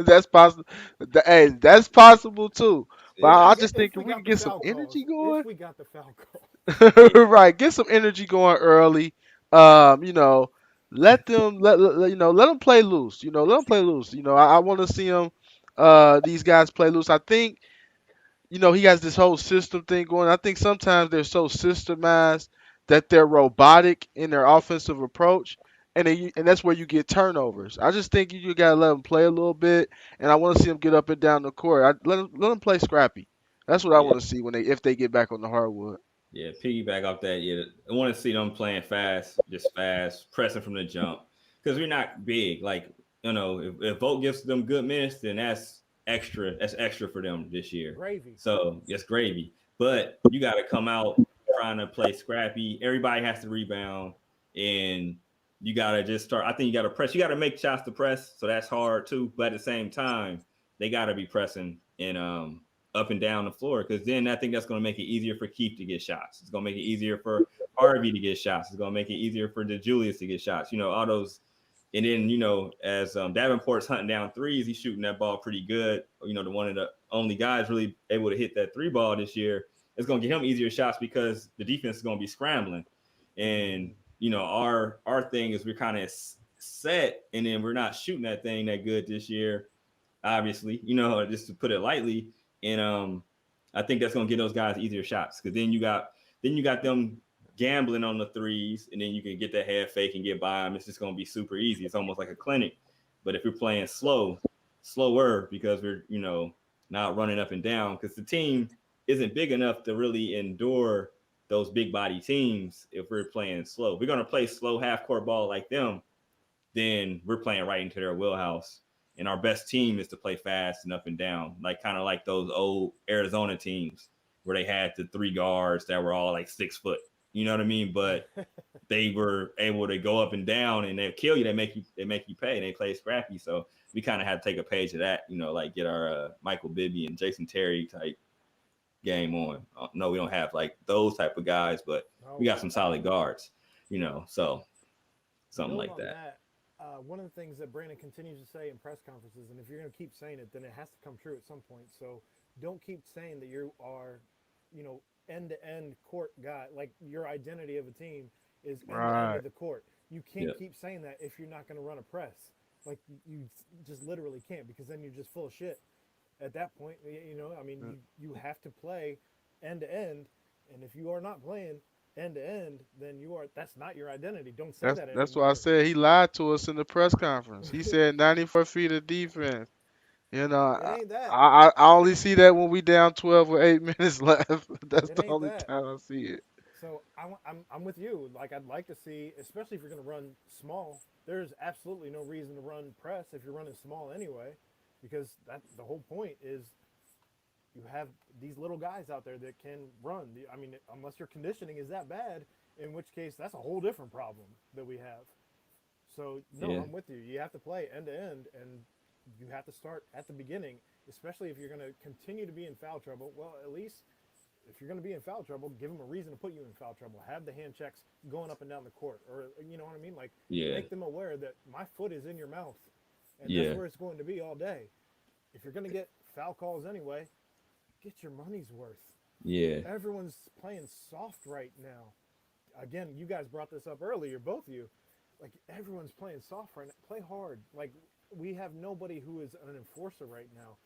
That's possible. Hey, that's possible too. But Yeah. I If, just think if if we we can got the get some foul energy calls, going, if we got the foul calls, right? Get some energy going early. Um, you know, let them let them play loose. Let them play loose. I want to see them. These guys play loose. I think he has this whole system thing going. I think sometimes they're so systemized that they're robotic in their offensive approach, and that's where you get turnovers. I just think you gotta let them play a little bit, and I want to see them get up and down the court. Let them play scrappy. That's what I Yeah. want to see if they get back on the hardwood. Yeah, piggyback off that. Yeah, I want to see them playing fast, just fast, pressing from the jump. Because we're not big. Like, if Vogt gives them good minutes, then that's extra. That's extra for them this year. gravy. So it's gravy. But you got to come out trying to play scrappy. Everybody has to rebound, and you got to just start. I think you got to press. You got to make shots to press. So that's hard too. But at the same time, they got to be pressing and up and down the floor, because then I think that's going to make it easier for Keith to get shots. It's going to make it easier for Harvey to get shots. It's going to make it easier for DeJulius to get shots. All those. And then, as Davenport's hunting down threes, he's shooting that ball pretty good. The one of the only guys really able to hit that 3 ball this year. It's going to get him easier shots because the defense is going to be scrambling. And, our thing is we're kind of set, and then we're not shooting that thing that good this year, obviously, just to put it lightly. And I think that's going to get those guys easier shots, because then you got them gambling on the threes, and then you can get that head fake and get by them. It's just going to be super easy. It's almost like a clinic. But if you're playing slower, because we're not running up and down, because the team isn't big enough to really endure those big body teams. If we're playing slow, if we're going to play slow half court ball like them, then we're playing right into their wheelhouse. And our best team is to play fast and up and down, kind of like those old Arizona teams where they had the 3 guards that were all like 6 foot. You know what I mean? But they were able to go up and down, and they kill you. They make you pay. They play scrappy. So we kind of had to take a page of that. Get our Michael Bibby and Jason Terry type game on. No, we don't have like those type of guys, but we got some solid guards. So something like that. One of the things that Brandon continues to say in press conferences, and if you're going to keep saying it, then it has to come true at some point. So don't keep saying that you are, end-to-end court guy. Like your identity of a team is end-to-end Right. of the court. You can't keep saying that if you're not going to run a press. Like you just literally can't, because then you're just full of shit. At that point, you have to play end-to-end, and if you are not playing end to end, then that's not your identity. Don't say that anymore. That's why I said he lied to us in the press conference. He said 94 feet of defense. It ain't that. I only see that when we down 12 with 8 minutes left. That's It the ain't only that. time I see it. So I'm with you. Like, I'd like to see, especially if you're going to run small, there's absolutely no reason to run press if you're running small anyway, because that's the whole point is you have these little guys out there that can run. I mean, unless your conditioning is that bad, in which case that's a whole different problem that we have. So, no, Yeah. I'm with you. You have to play end to end, and you have to start at the beginning, especially if you're going to continue to be in foul trouble. Well, at least if you're going to be in foul trouble, give them a reason to put you in foul trouble. Have the hand checks going up and down the court, or you know what I mean? Like, make them aware that my foot is in your mouth, and that's where it's going to be all day. If you're going to get foul calls anyway, get your money's worth. Yeah. Everyone's playing soft right now. Again, you guys brought this up earlier, both of you. Like, everyone's playing soft right now. Play hard. Like, we have nobody who is an enforcer right now.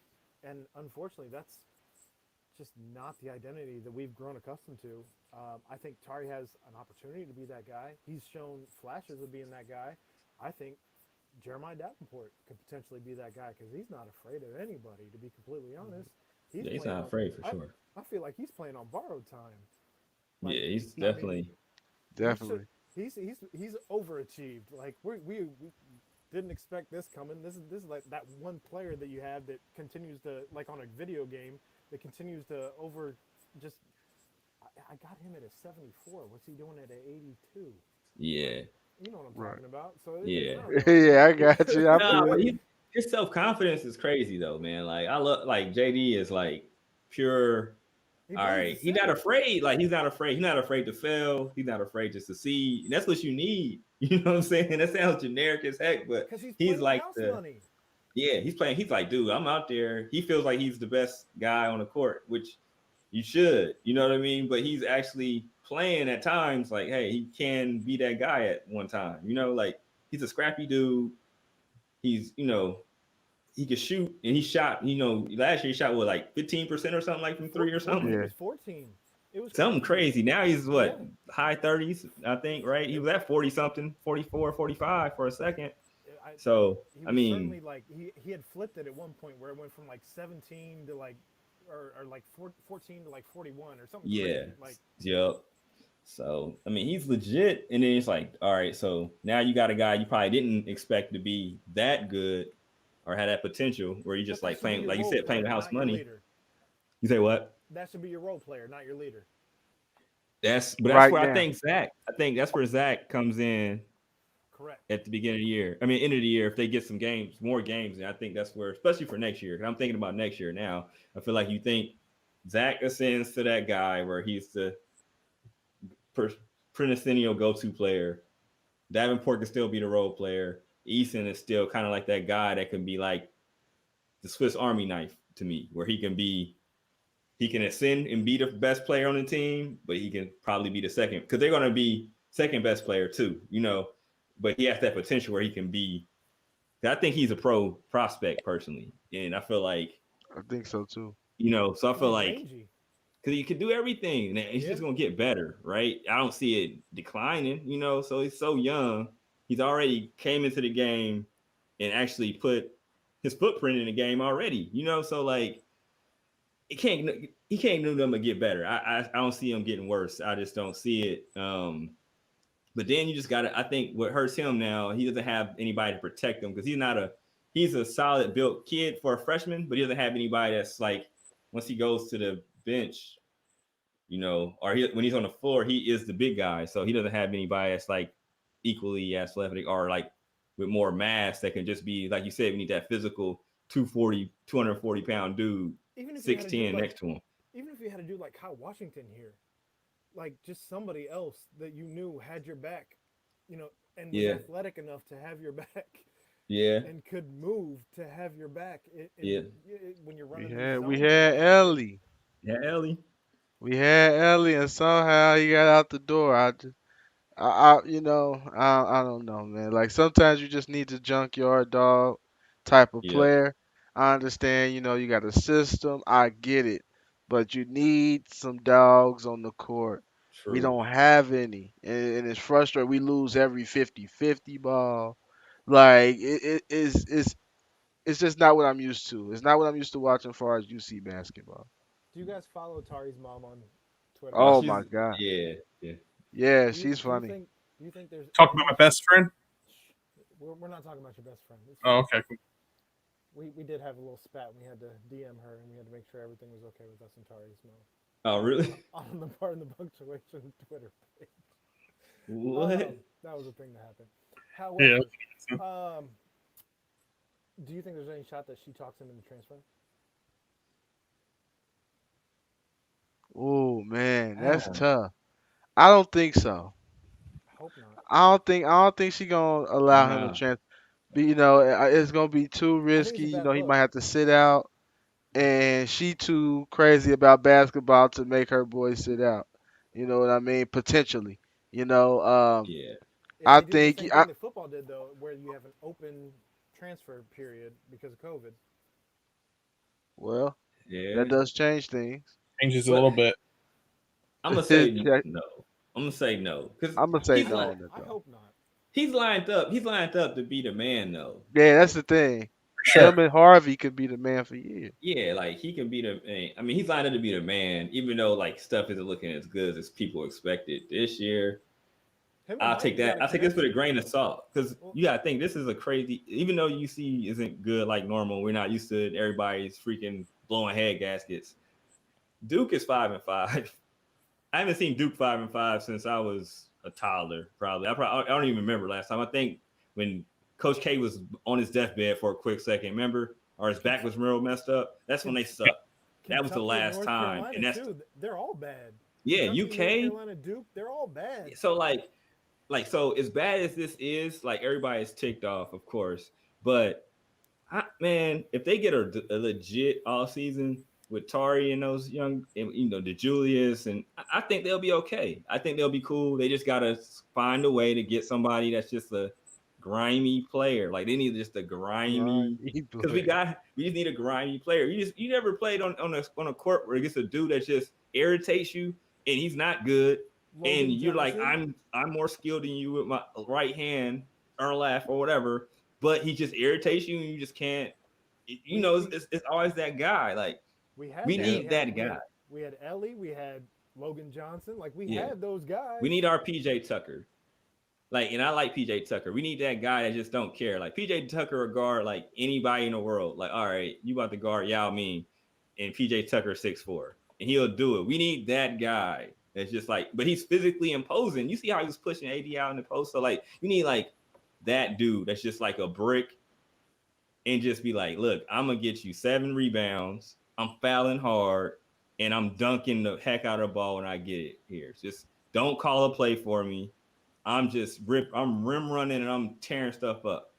And unfortunately, that's just not the identity that we've grown accustomed to. I think Tari has an opportunity to be that guy. He's shown flashes of being that guy. I think Jeremiah Davenport could potentially be that guy, because he's not afraid of anybody, to be completely honest. Yeah, he's playing not on- afraid for sure. I feel like he's playing on borrowed time. Yeah, he's I mean, definitely. Definitely. He's overachieved. Like we didn't expect this coming. This is like that one player that you have that continues to, like on a video game, that continues to over just. I got him at a 74. What's he doing at an 82? Yeah. You know what I'm Right. talking about. So Yeah. Yeah, I got you. I Nah, feel but you. his self confidence is crazy though, man. Like I love, like JD is like pure. He All right, believes he's not afraid. Like he's not afraid. He's not afraid to fail. He's not afraid to succeed. And that's what you need. You know what I'm saying? That sounds generic as heck, but because he's he's playing like house the money. yeah. He's playing. He's like, dude, I'm out there. He feels like he's the best guy on the court, which you should. You know what I mean? But he's actually playing at times. Like, hey, he can be that guy at one time. You know, like he's a scrappy dude. He's he could shoot, and he shot. Last year he shot what, like 15% or something, like from three or something. It was 14. It was Something crazy. Now he's what, Yeah. high 30s, I think, right? He was at 40 something, 44, 45 for a second. So He I was mean, certainly like he had flipped it at one point where it went from like 17 to like or like 14 to like 41 or something. yeah, crazy. Like yep. So I mean, he's legit. And then it's like, all right, so now you got a guy you probably didn't expect to be that good or had that potential, where you just that like should be playing, your like you role said, playing player, with house not your money. leader. You say what? That should be your role player, not your leader. That's Right where now. I think that's where Zach comes in Correct. at the beginning of the year. I mean, end of the year, if they get some games, more games, and I think that's where, especially for next year, 'cause I'm thinking about next year now. I feel like you think Zach ascends to that guy where he's the perennial go-to player. Davenport can still be the role player. Eason is still kind of like that guy that can be like the Swiss Army knife to me, where he can ascend and be the best player on the team, but he can probably be the second, because they're going to be second best player too, but he has that potential where he can be. I think he's a pro prospect personally. And I feel like, I think so too. so I feel He's like, rangy. because he can do everything, and he's just going to get better, right? I don't see it declining, so he's so young. He's already came into the game and actually put his footprint in the game already, so like, he can't do them to get better. I don't see him getting worse. I just don't see it. But then you just gotta, I think what hurts him now, he doesn't have anybody to protect him, because he's a solid built kid for a freshman, but he doesn't have anybody that's like, once he goes to the bench, or when he's on the floor, he is the big guy. So he doesn't have anybody that's like equally athletic or like with more mass that can just be, like you said, we need that physical 240 pound dude, Even if you had to do 6'10" next to him. Even if you had to do like Kyle Washington here, like just somebody else that you knew had your back, and was athletic enough to have your back. Yeah. And could move to have your back. When you're running. We had Ellie. Yeah, Ellie. We had Ellie, and somehow he got out the door. I don't know, man. Like sometimes you just need the junkyard dog type of player. I understand, you got a system. I get it, but you need some dogs on the court. True. We don't have any, and it's frustrating. We lose every 50-50 ball. Like it's just not what I'm used to. It's not what I'm used to watching as far as UC basketball. Do you guys follow Tari's mom on Twitter? Oh my God. Yeah, she's funny. Do you think there's Talk about my best friend. We're not talking about your best friend. Oh, okay. Cool. We did have a little spat. We had to DM her, and we had to make sure everything was okay with us and Tari's mom. Oh, really? On the Pardon the Punctuation Twitter page. What? That was a thing that happened. However, Yeah. Do you think there's any shot that she talks him into transferring? Oh man, that's tough. I don't think so. I hope not. I don't think she gonna allow him to transfer. It's gonna be too risky. He might have to sit out, and she too crazy about basketball to make her boy sit out. You know what I mean? Potentially. Yeah. I They do think the same thing that football did though, where you have an open transfer period because of COVID. Well, Yeah. that does change things. Changes a little bit. I'm gonna say no. I'm gonna say no. I'm gonna say no. I hope not. He's lined up. He's lined up to be the man, though. Yeah, that's the thing. Sure. Him and Harvey could be the man for years. Yeah, like he can be the man. I mean, he's lined up to be the man, even though like stuff isn't looking as good as people expected this year. Him and I'll Mike take got that. a I'll take this with a connection. grain of salt because Well, you gotta think this is a crazy. Even though UC isn't good like normal, we're not used to it. Everybody's freaking blowing head gaskets. Duke is 5-5. I haven't seen Duke 5-5 since I was a toddler. Probably. I don't even remember last time. I think when Coach K was on his deathbed for a quick second. Remember, or his back was real messed up. That's when they sucked. That was the Kentucky and last North time, Carolina, and that's too. They're all bad. yeah. Kentucky, UK. North Carolina, Duke, they're all bad. So like so as bad as this is, like everybody's ticked off, of course. But man, if they get a legit all season with Tari and those young, you know, the Julius, and I think they'll be okay. I think they'll be cool. They just gotta find a way to get somebody that's just a grimy player. Like they need just a grimy because we just need a grimy player. You never played on a court where it gets a dude that just irritates you and he's not good. Logan And you're Johnson. like, I'm more skilled than you with my right hand or left or whatever, but he just irritates you and you just can't. You know, it's always that guy. Like we need that guy. We had Ellie. We had Logan Johnson. Like we had those guys. We need our PJ Tucker. Like, and I like PJ Tucker. We need that guy that just don't care. Like PJ Tucker will guard like anybody in the world. Like, all right, you about to guard Yao Ming, and PJ Tucker 6'4", and he'll do it. We need that guy. It's just like, but he's physically imposing. You see how he was pushing AD out in the post. So like, you need like that dude that's just like a brick, and just be like, look, I'm gonna get you 7 rebounds. I'm fouling hard, and I'm dunking the heck out of the ball when I get it here. Just don't call a play for me. I'm rim running and I'm tearing stuff up.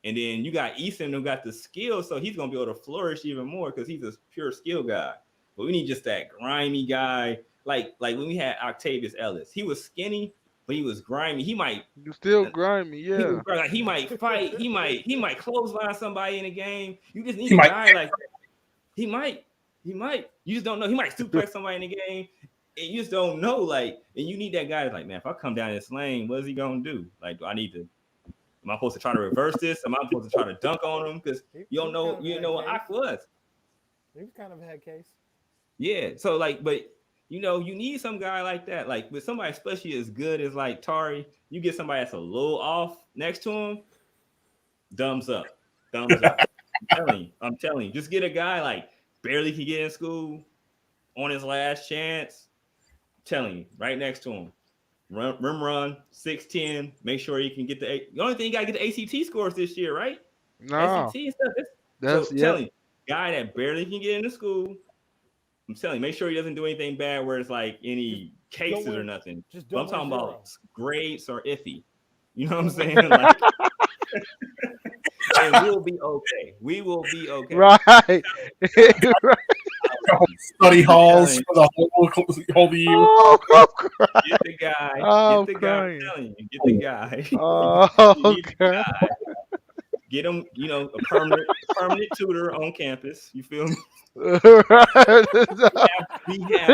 And then you got Easton who got the skill, so he's gonna be able to flourish even more because he's a pure skill guy. But we need just that grimy guy. Like when we had Octavius Ellis, he was skinny, but he was grimy. He might still grimy, yeah. He might fight. He might clothesline somebody in a game. You just need a guy like that. He might. You just don't know. He might suplex somebody in the game. And you just don't know. Like, and you need that guy that's like, man, if I come down this lane, what is he gonna do? Like, do I need to? Am I supposed to try to reverse this? Am I supposed to try to dunk on him? Because you don't know. You didn't know what Ak was. He was kind of a head case. Yeah. So like, but you know, you need some guy like that. Like with somebody especially as good as like Tari, you get somebody that's a little off next to him. Thumbs up. I'm telling you. Just get a guy like barely can get in school on his last chance. I'm telling you, right next to him. Run 6'10". Make sure you can get the only thing you gotta get the ACT scores this year, right? No. ACT and stuff. Telling you, guy that barely can get into school. I'm telling you, make sure he doesn't do anything bad where it's like any cases or nothing. But I'm talking about grades or iffy. You know what I'm saying? Like, and we'll be okay. We will be okay. Right. Study halls for the whole year. Oh, get the guy. Oh, get the guy. I'm telling you, get the guy. Oh, okay. Get him, you know, a permanent tutor on campus. You feel me? We have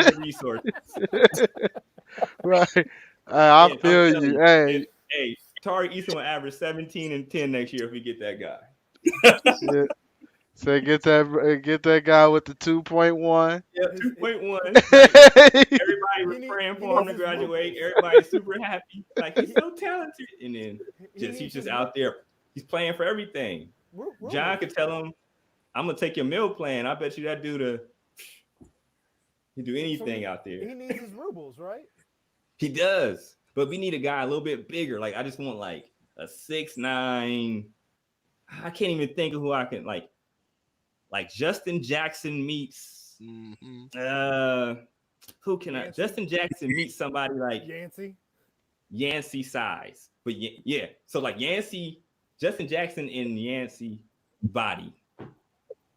the resources. Right. I feel you. Hey, Tari Easton will average 17 and 10 next year if we get that guy. Yeah. So get that guy with the 2.1. Yeah, 2.1. Everybody was praying for him to graduate. Everybody's super happy. Like he's so talented. And then he's just out there. He's playing for everything. John could tell him, I'm gonna take your meal plan. I bet you that dude he'd do anything out there. He needs his rubles, right? He does. But we need a guy a little bit bigger. Like I just want like a 6'9". I can't even think of who I can like Justin Jackson meets who can I Justin Jackson meets somebody like Yancey size. But yeah. So like Justin Jackson in Yancey body.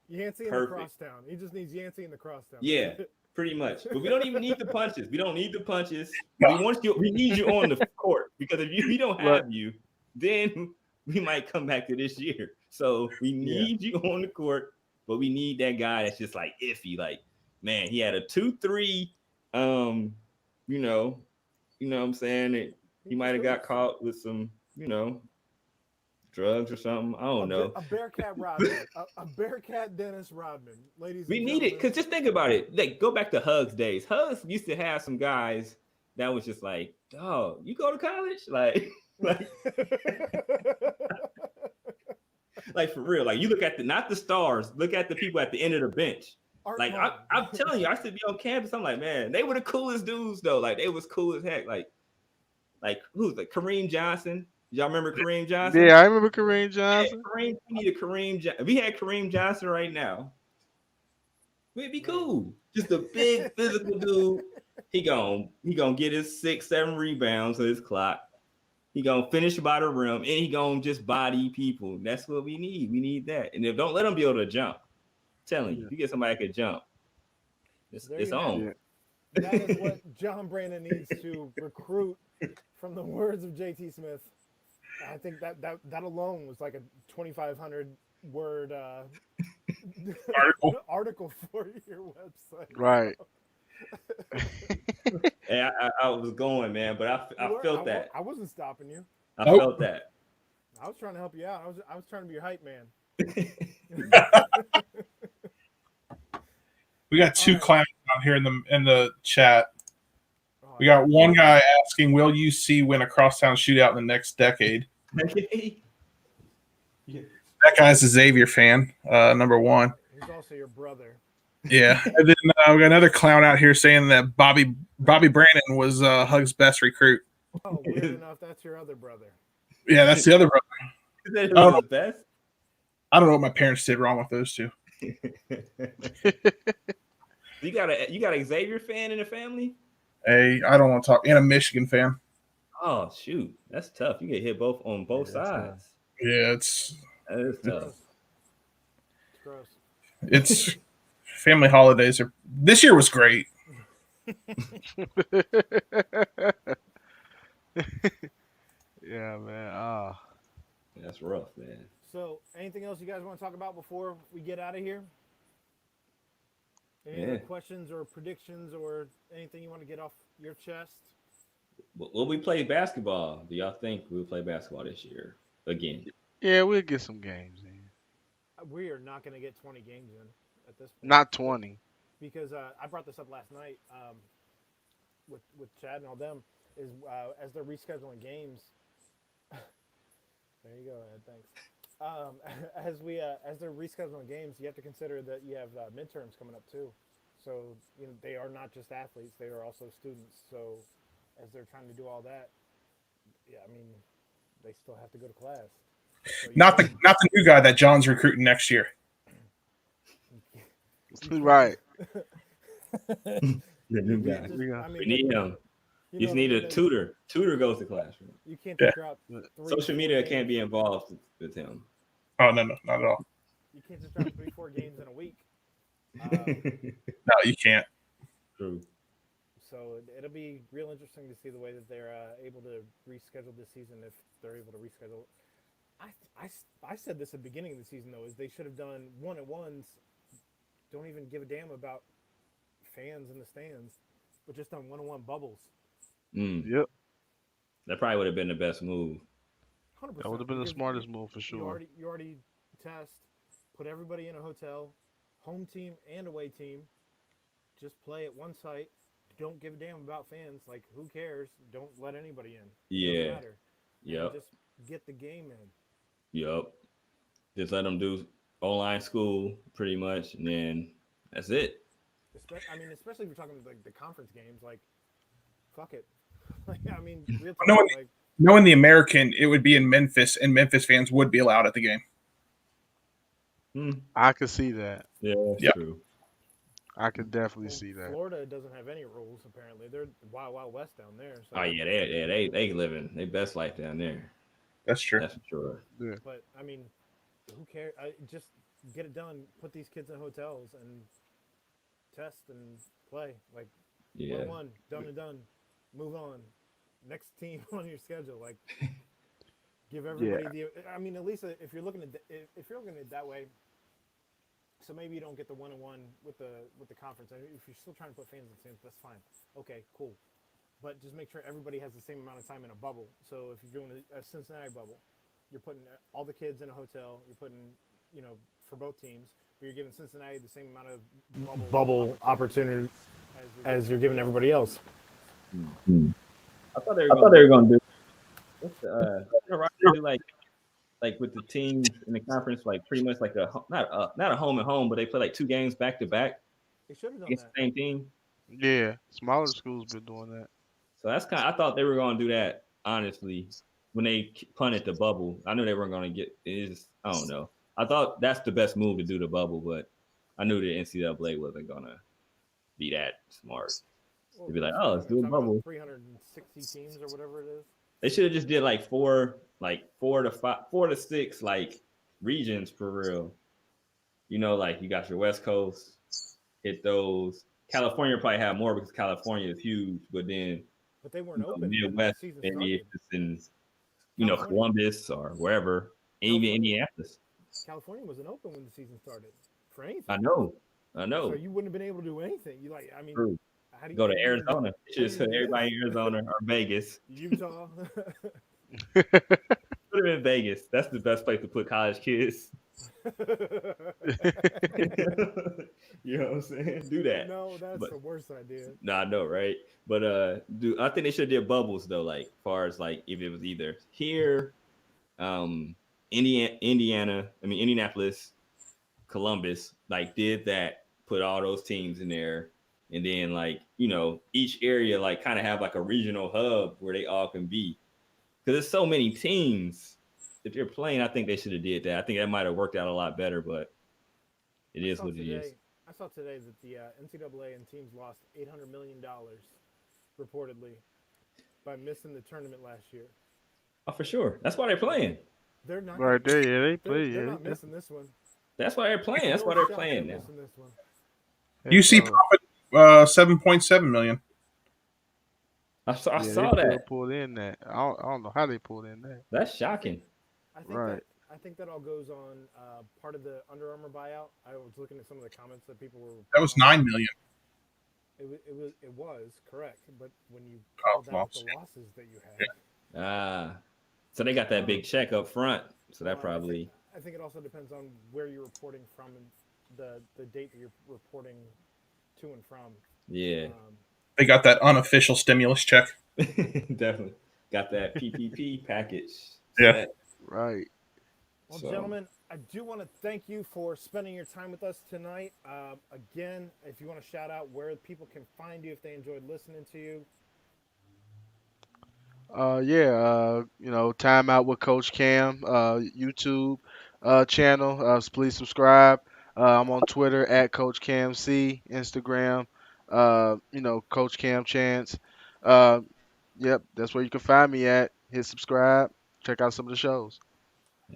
Yancey in the crosstown. He just needs Yancey in the crosstown. Yeah, pretty much. But we don't even need the punches. We don't need the punches. We need you on the court because if we don't have you, then we might come back to this year. So we need you on the court, but we need that guy that's just like iffy. Like, man, he had a 2-3. You know what I'm saying? He might have got caught with some, drugs or something. I don't know. A Bearcat Rodman, a Bearcat Dennis Rodman, ladies We and need it gentlemen. because just think about it. Like, go back to Hugs days. Hugs used to have some guys that was just like, "Oh, you go to college?" Like for real. Like you look at not the stars, look at the people at the end of the bench. Art Like Mullen. I'm telling you, I used to be on campus. I'm like, man, they were the coolest dudes though. Like they was cool as heck. Like who's like Kareem Johnson? Y'all remember Kareem Johnson? Yeah, I remember Kareem Johnson. We need a Kareem. If we had Kareem Johnson right now, we'd be cool. Just a big physical dude. He gonna get his 6-7 rebounds on his clock. He gonna finish by the rim, and he gonna just body people. That's what we need. We need that. And if don't let him be able to jump. I'm telling you, if you get somebody that can jump, it's on. Yeah. That is what John Brandon needs to recruit from the words of JT Smith. I think that alone was like a 2,500 word article for your website. Right. And I was going, man, but I felt that. I wasn't stopping you. I felt that. I was trying to help you out. I was trying to be your hype man. We got two clowns out here in the chat. We got one guy asking, "Will UC win a crosstown shootout in the next decade?" That guy's a Xavier fan, number one. He's also your brother. Yeah, and then we got another clown out here saying that Bobby Brandon was Hug's best recruit. Oh, weird enough, that's your other brother. Yeah, that's the other brother. Is that the best? I don't know what my parents did wrong with those two. You got a Xavier fan in the family? Hey, I don't want to talk. And a Michigan fan. Oh shoot, that's tough. You get hit on both sides. Yeah, that is tough. It's gross. It's family holidays this year was great. Yeah, man. That's rough, man. So, anything else you guys want to talk about before we get out of here? Any other questions or predictions or anything you want to get off your chest? Will we play basketball? Do y'all think we'll play basketball this year again? Yeah, we'll get some games in. We are not going to get 20 games in at this point. Not 20. Because I brought this up last night with Chad and all them, is as they're rescheduling games. There you go, Ed. Thanks. As they're rescheduling games, you have to consider that you have midterms coming up too. So they are not just athletes; they are also students. So as they're trying to do all that, yeah, I mean, they still have to go to class. So not the new guy that John's recruiting next year. Right. The new guy. I mean, we need him. You just need a tutor. Tutor goes to classroom. You can't just drop social media can't be involved with him. Oh no, not at all. You can't just drop 3-4 games in a week. No, you can't. True. So it'll be real interesting to see the way that they're able to reschedule this season, if they're able to reschedule. I said this at the beginning of the season though, is they should have done 1-on-1s. Don't even give a damn about fans in the stands, but just on 1-on-1 bubbles. Yep. That probably would have been the best move. 100%. That would have been the smartest move for sure. You already test, put everybody in a hotel, home team and away team. Just play at one site. Don't give a damn about fans. Like, who cares? Don't let anybody in. Yeah. Doesn't matter. Yep. Just get the game in. Yep. Just let them do online school pretty much, and then that's it. Especially if you're talking like the conference games, like, fuck it. Like, I mean, real Knowing, like, knowing the American, it would be in Memphis, and Memphis fans would be allowed at the game. I could see that. Yeah, that's true. I could definitely see that. Florida doesn't have any rules. Apparently, they're wild, wild west down there. So. Oh yeah, they living their best life down there. That's true. That's for sure. Yeah. But I mean, who cares? Just get it done. Put these kids in hotels and test and play. Like, 1-1, done and done. Move on. Next team on your schedule. Like, give everybody the. I mean, at least if you're looking at it that way. So maybe you don't get the 1-on-1 with the conference. I mean, if you're still trying to put fans in the stands, that's fine. Okay, cool. But just make sure everybody has the same amount of time in a bubble. So if you're doing a Cincinnati bubble, you're putting all the kids in a hotel. You're putting, for both teams, but you're giving Cincinnati the same amount of bubble opportunity as you're giving everybody else. I thought they were going to do. What's the do like with the teams in the conference, like pretty much like not a home and home, but they play like 2 games back to back. They should have done It's that. the same team. Yeah, smaller schools been doing that. So that's I thought they were going to do that, honestly, when they punted the bubble. I knew they weren't going to get it. I don't know. I thought that's the best move to do the bubble, but I knew the NCAA wasn't going to be that smart. They'd be like, oh, let's do a bubble. 360 teams or whatever it is. They should have just did like four to six like regions for real. Like you got your West Coast, hit those. California probably have more because California is huge, but then they weren't open. Midwest, maybe it's in Columbus or wherever, even Indianapolis. California wasn't open when the season started for anything. I know. So you wouldn't have been able to do anything. True. How do you go to Arizona? You should just put everybody in Arizona or Vegas. Utah. Put them in Vegas. That's the best place to put college kids. You know what I'm saying? Do that. No, that's the worst idea. I know, right? But I think they should have did bubbles though, like far as like if it was either here, Indianapolis, Columbus, like did that, put all those teams in there, and then like each area like kind of have like a regional hub where they all can be, because there's so many teams. If you're playing, I think they should have did that. I think that might have worked out a lot better, but it is what it is. I saw today that the NCAA and teams lost $800 million, reportedly, by missing the tournament last year. Oh, for sure. That's why they're playing. They're not right there. Yeah, they play. They're not missing this one. That's why they're playing. That's why they're playing now. This one. UC profit 7.7 million. I saw that. Pulled in that. I don't know how they pulled in that. That's shocking. I think that all goes on part of the Under Armour buyout. I was looking at some of the comments that people were. That was 9 million. It was correct, but when you called the losses that you had, so they got that big check up front. So that probably. I think it also depends on where you're reporting from and the date that you're reporting to and from. Yeah. They got that unofficial stimulus check. Definitely got that PPP package. Yeah. Right. Well, gentlemen, I do want to thank you for spending your time with us tonight. Again, if you want to shout out where people can find you if they enjoyed listening to you. Timeout with Coach Cam, YouTube channel. Please subscribe. I'm on Twitter at Coach Cam C, Instagram, Coach Cam Chance. Yep, that's where you can find me at. Hit subscribe. Check out some of the shows.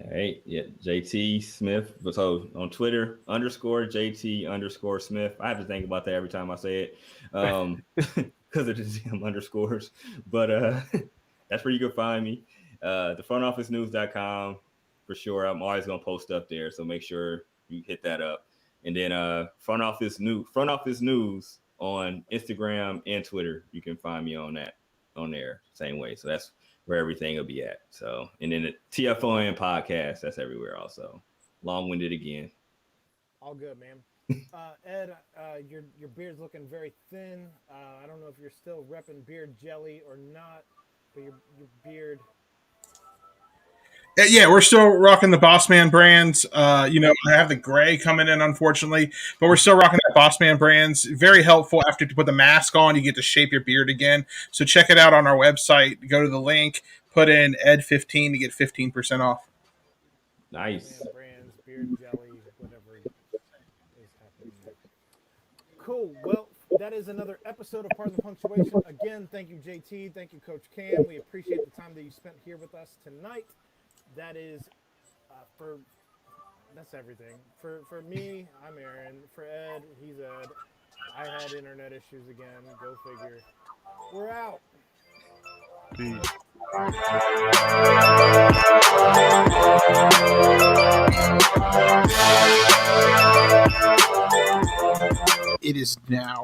All right. Yeah. JT Smith. So on Twitter, _JT_Smith. I have to think about that every time I say it. Because of the damn underscores. But that's where you can find me. The frontofficenews.com for sure. I'm always gonna post up there. So make sure you hit that up. And then front office news on Instagram and Twitter. You can find me on there. Same way. So that's where everything will be at. So, and then the TFON podcast, that's everywhere also. Long-winded again. All good, man. Ed, your beard's looking very thin. I don't know if you're still repping beard jelly or not, but your beard. Yeah, we're still rocking the Boss Man brands. I have the gray coming in, unfortunately, but we're still rocking that Boss Man brands. Very helpful after you put the mask on, you get to shape your beard again. So check it out on our website. Go to the link, put in Ed15 to get 15% off. Nice. Boss Man brands, beard jelly, whatever is happening there. Cool. Well, that is another episode of Pardon the Punctuation. Again, thank you, JT. Thank you, Coach Cam. We appreciate the time that you spent here with us tonight. That is that's everything. For me, I'm Aaron. For Ed, he's Ed. I had internet issues again. Go figure. We're out. Peace. It is now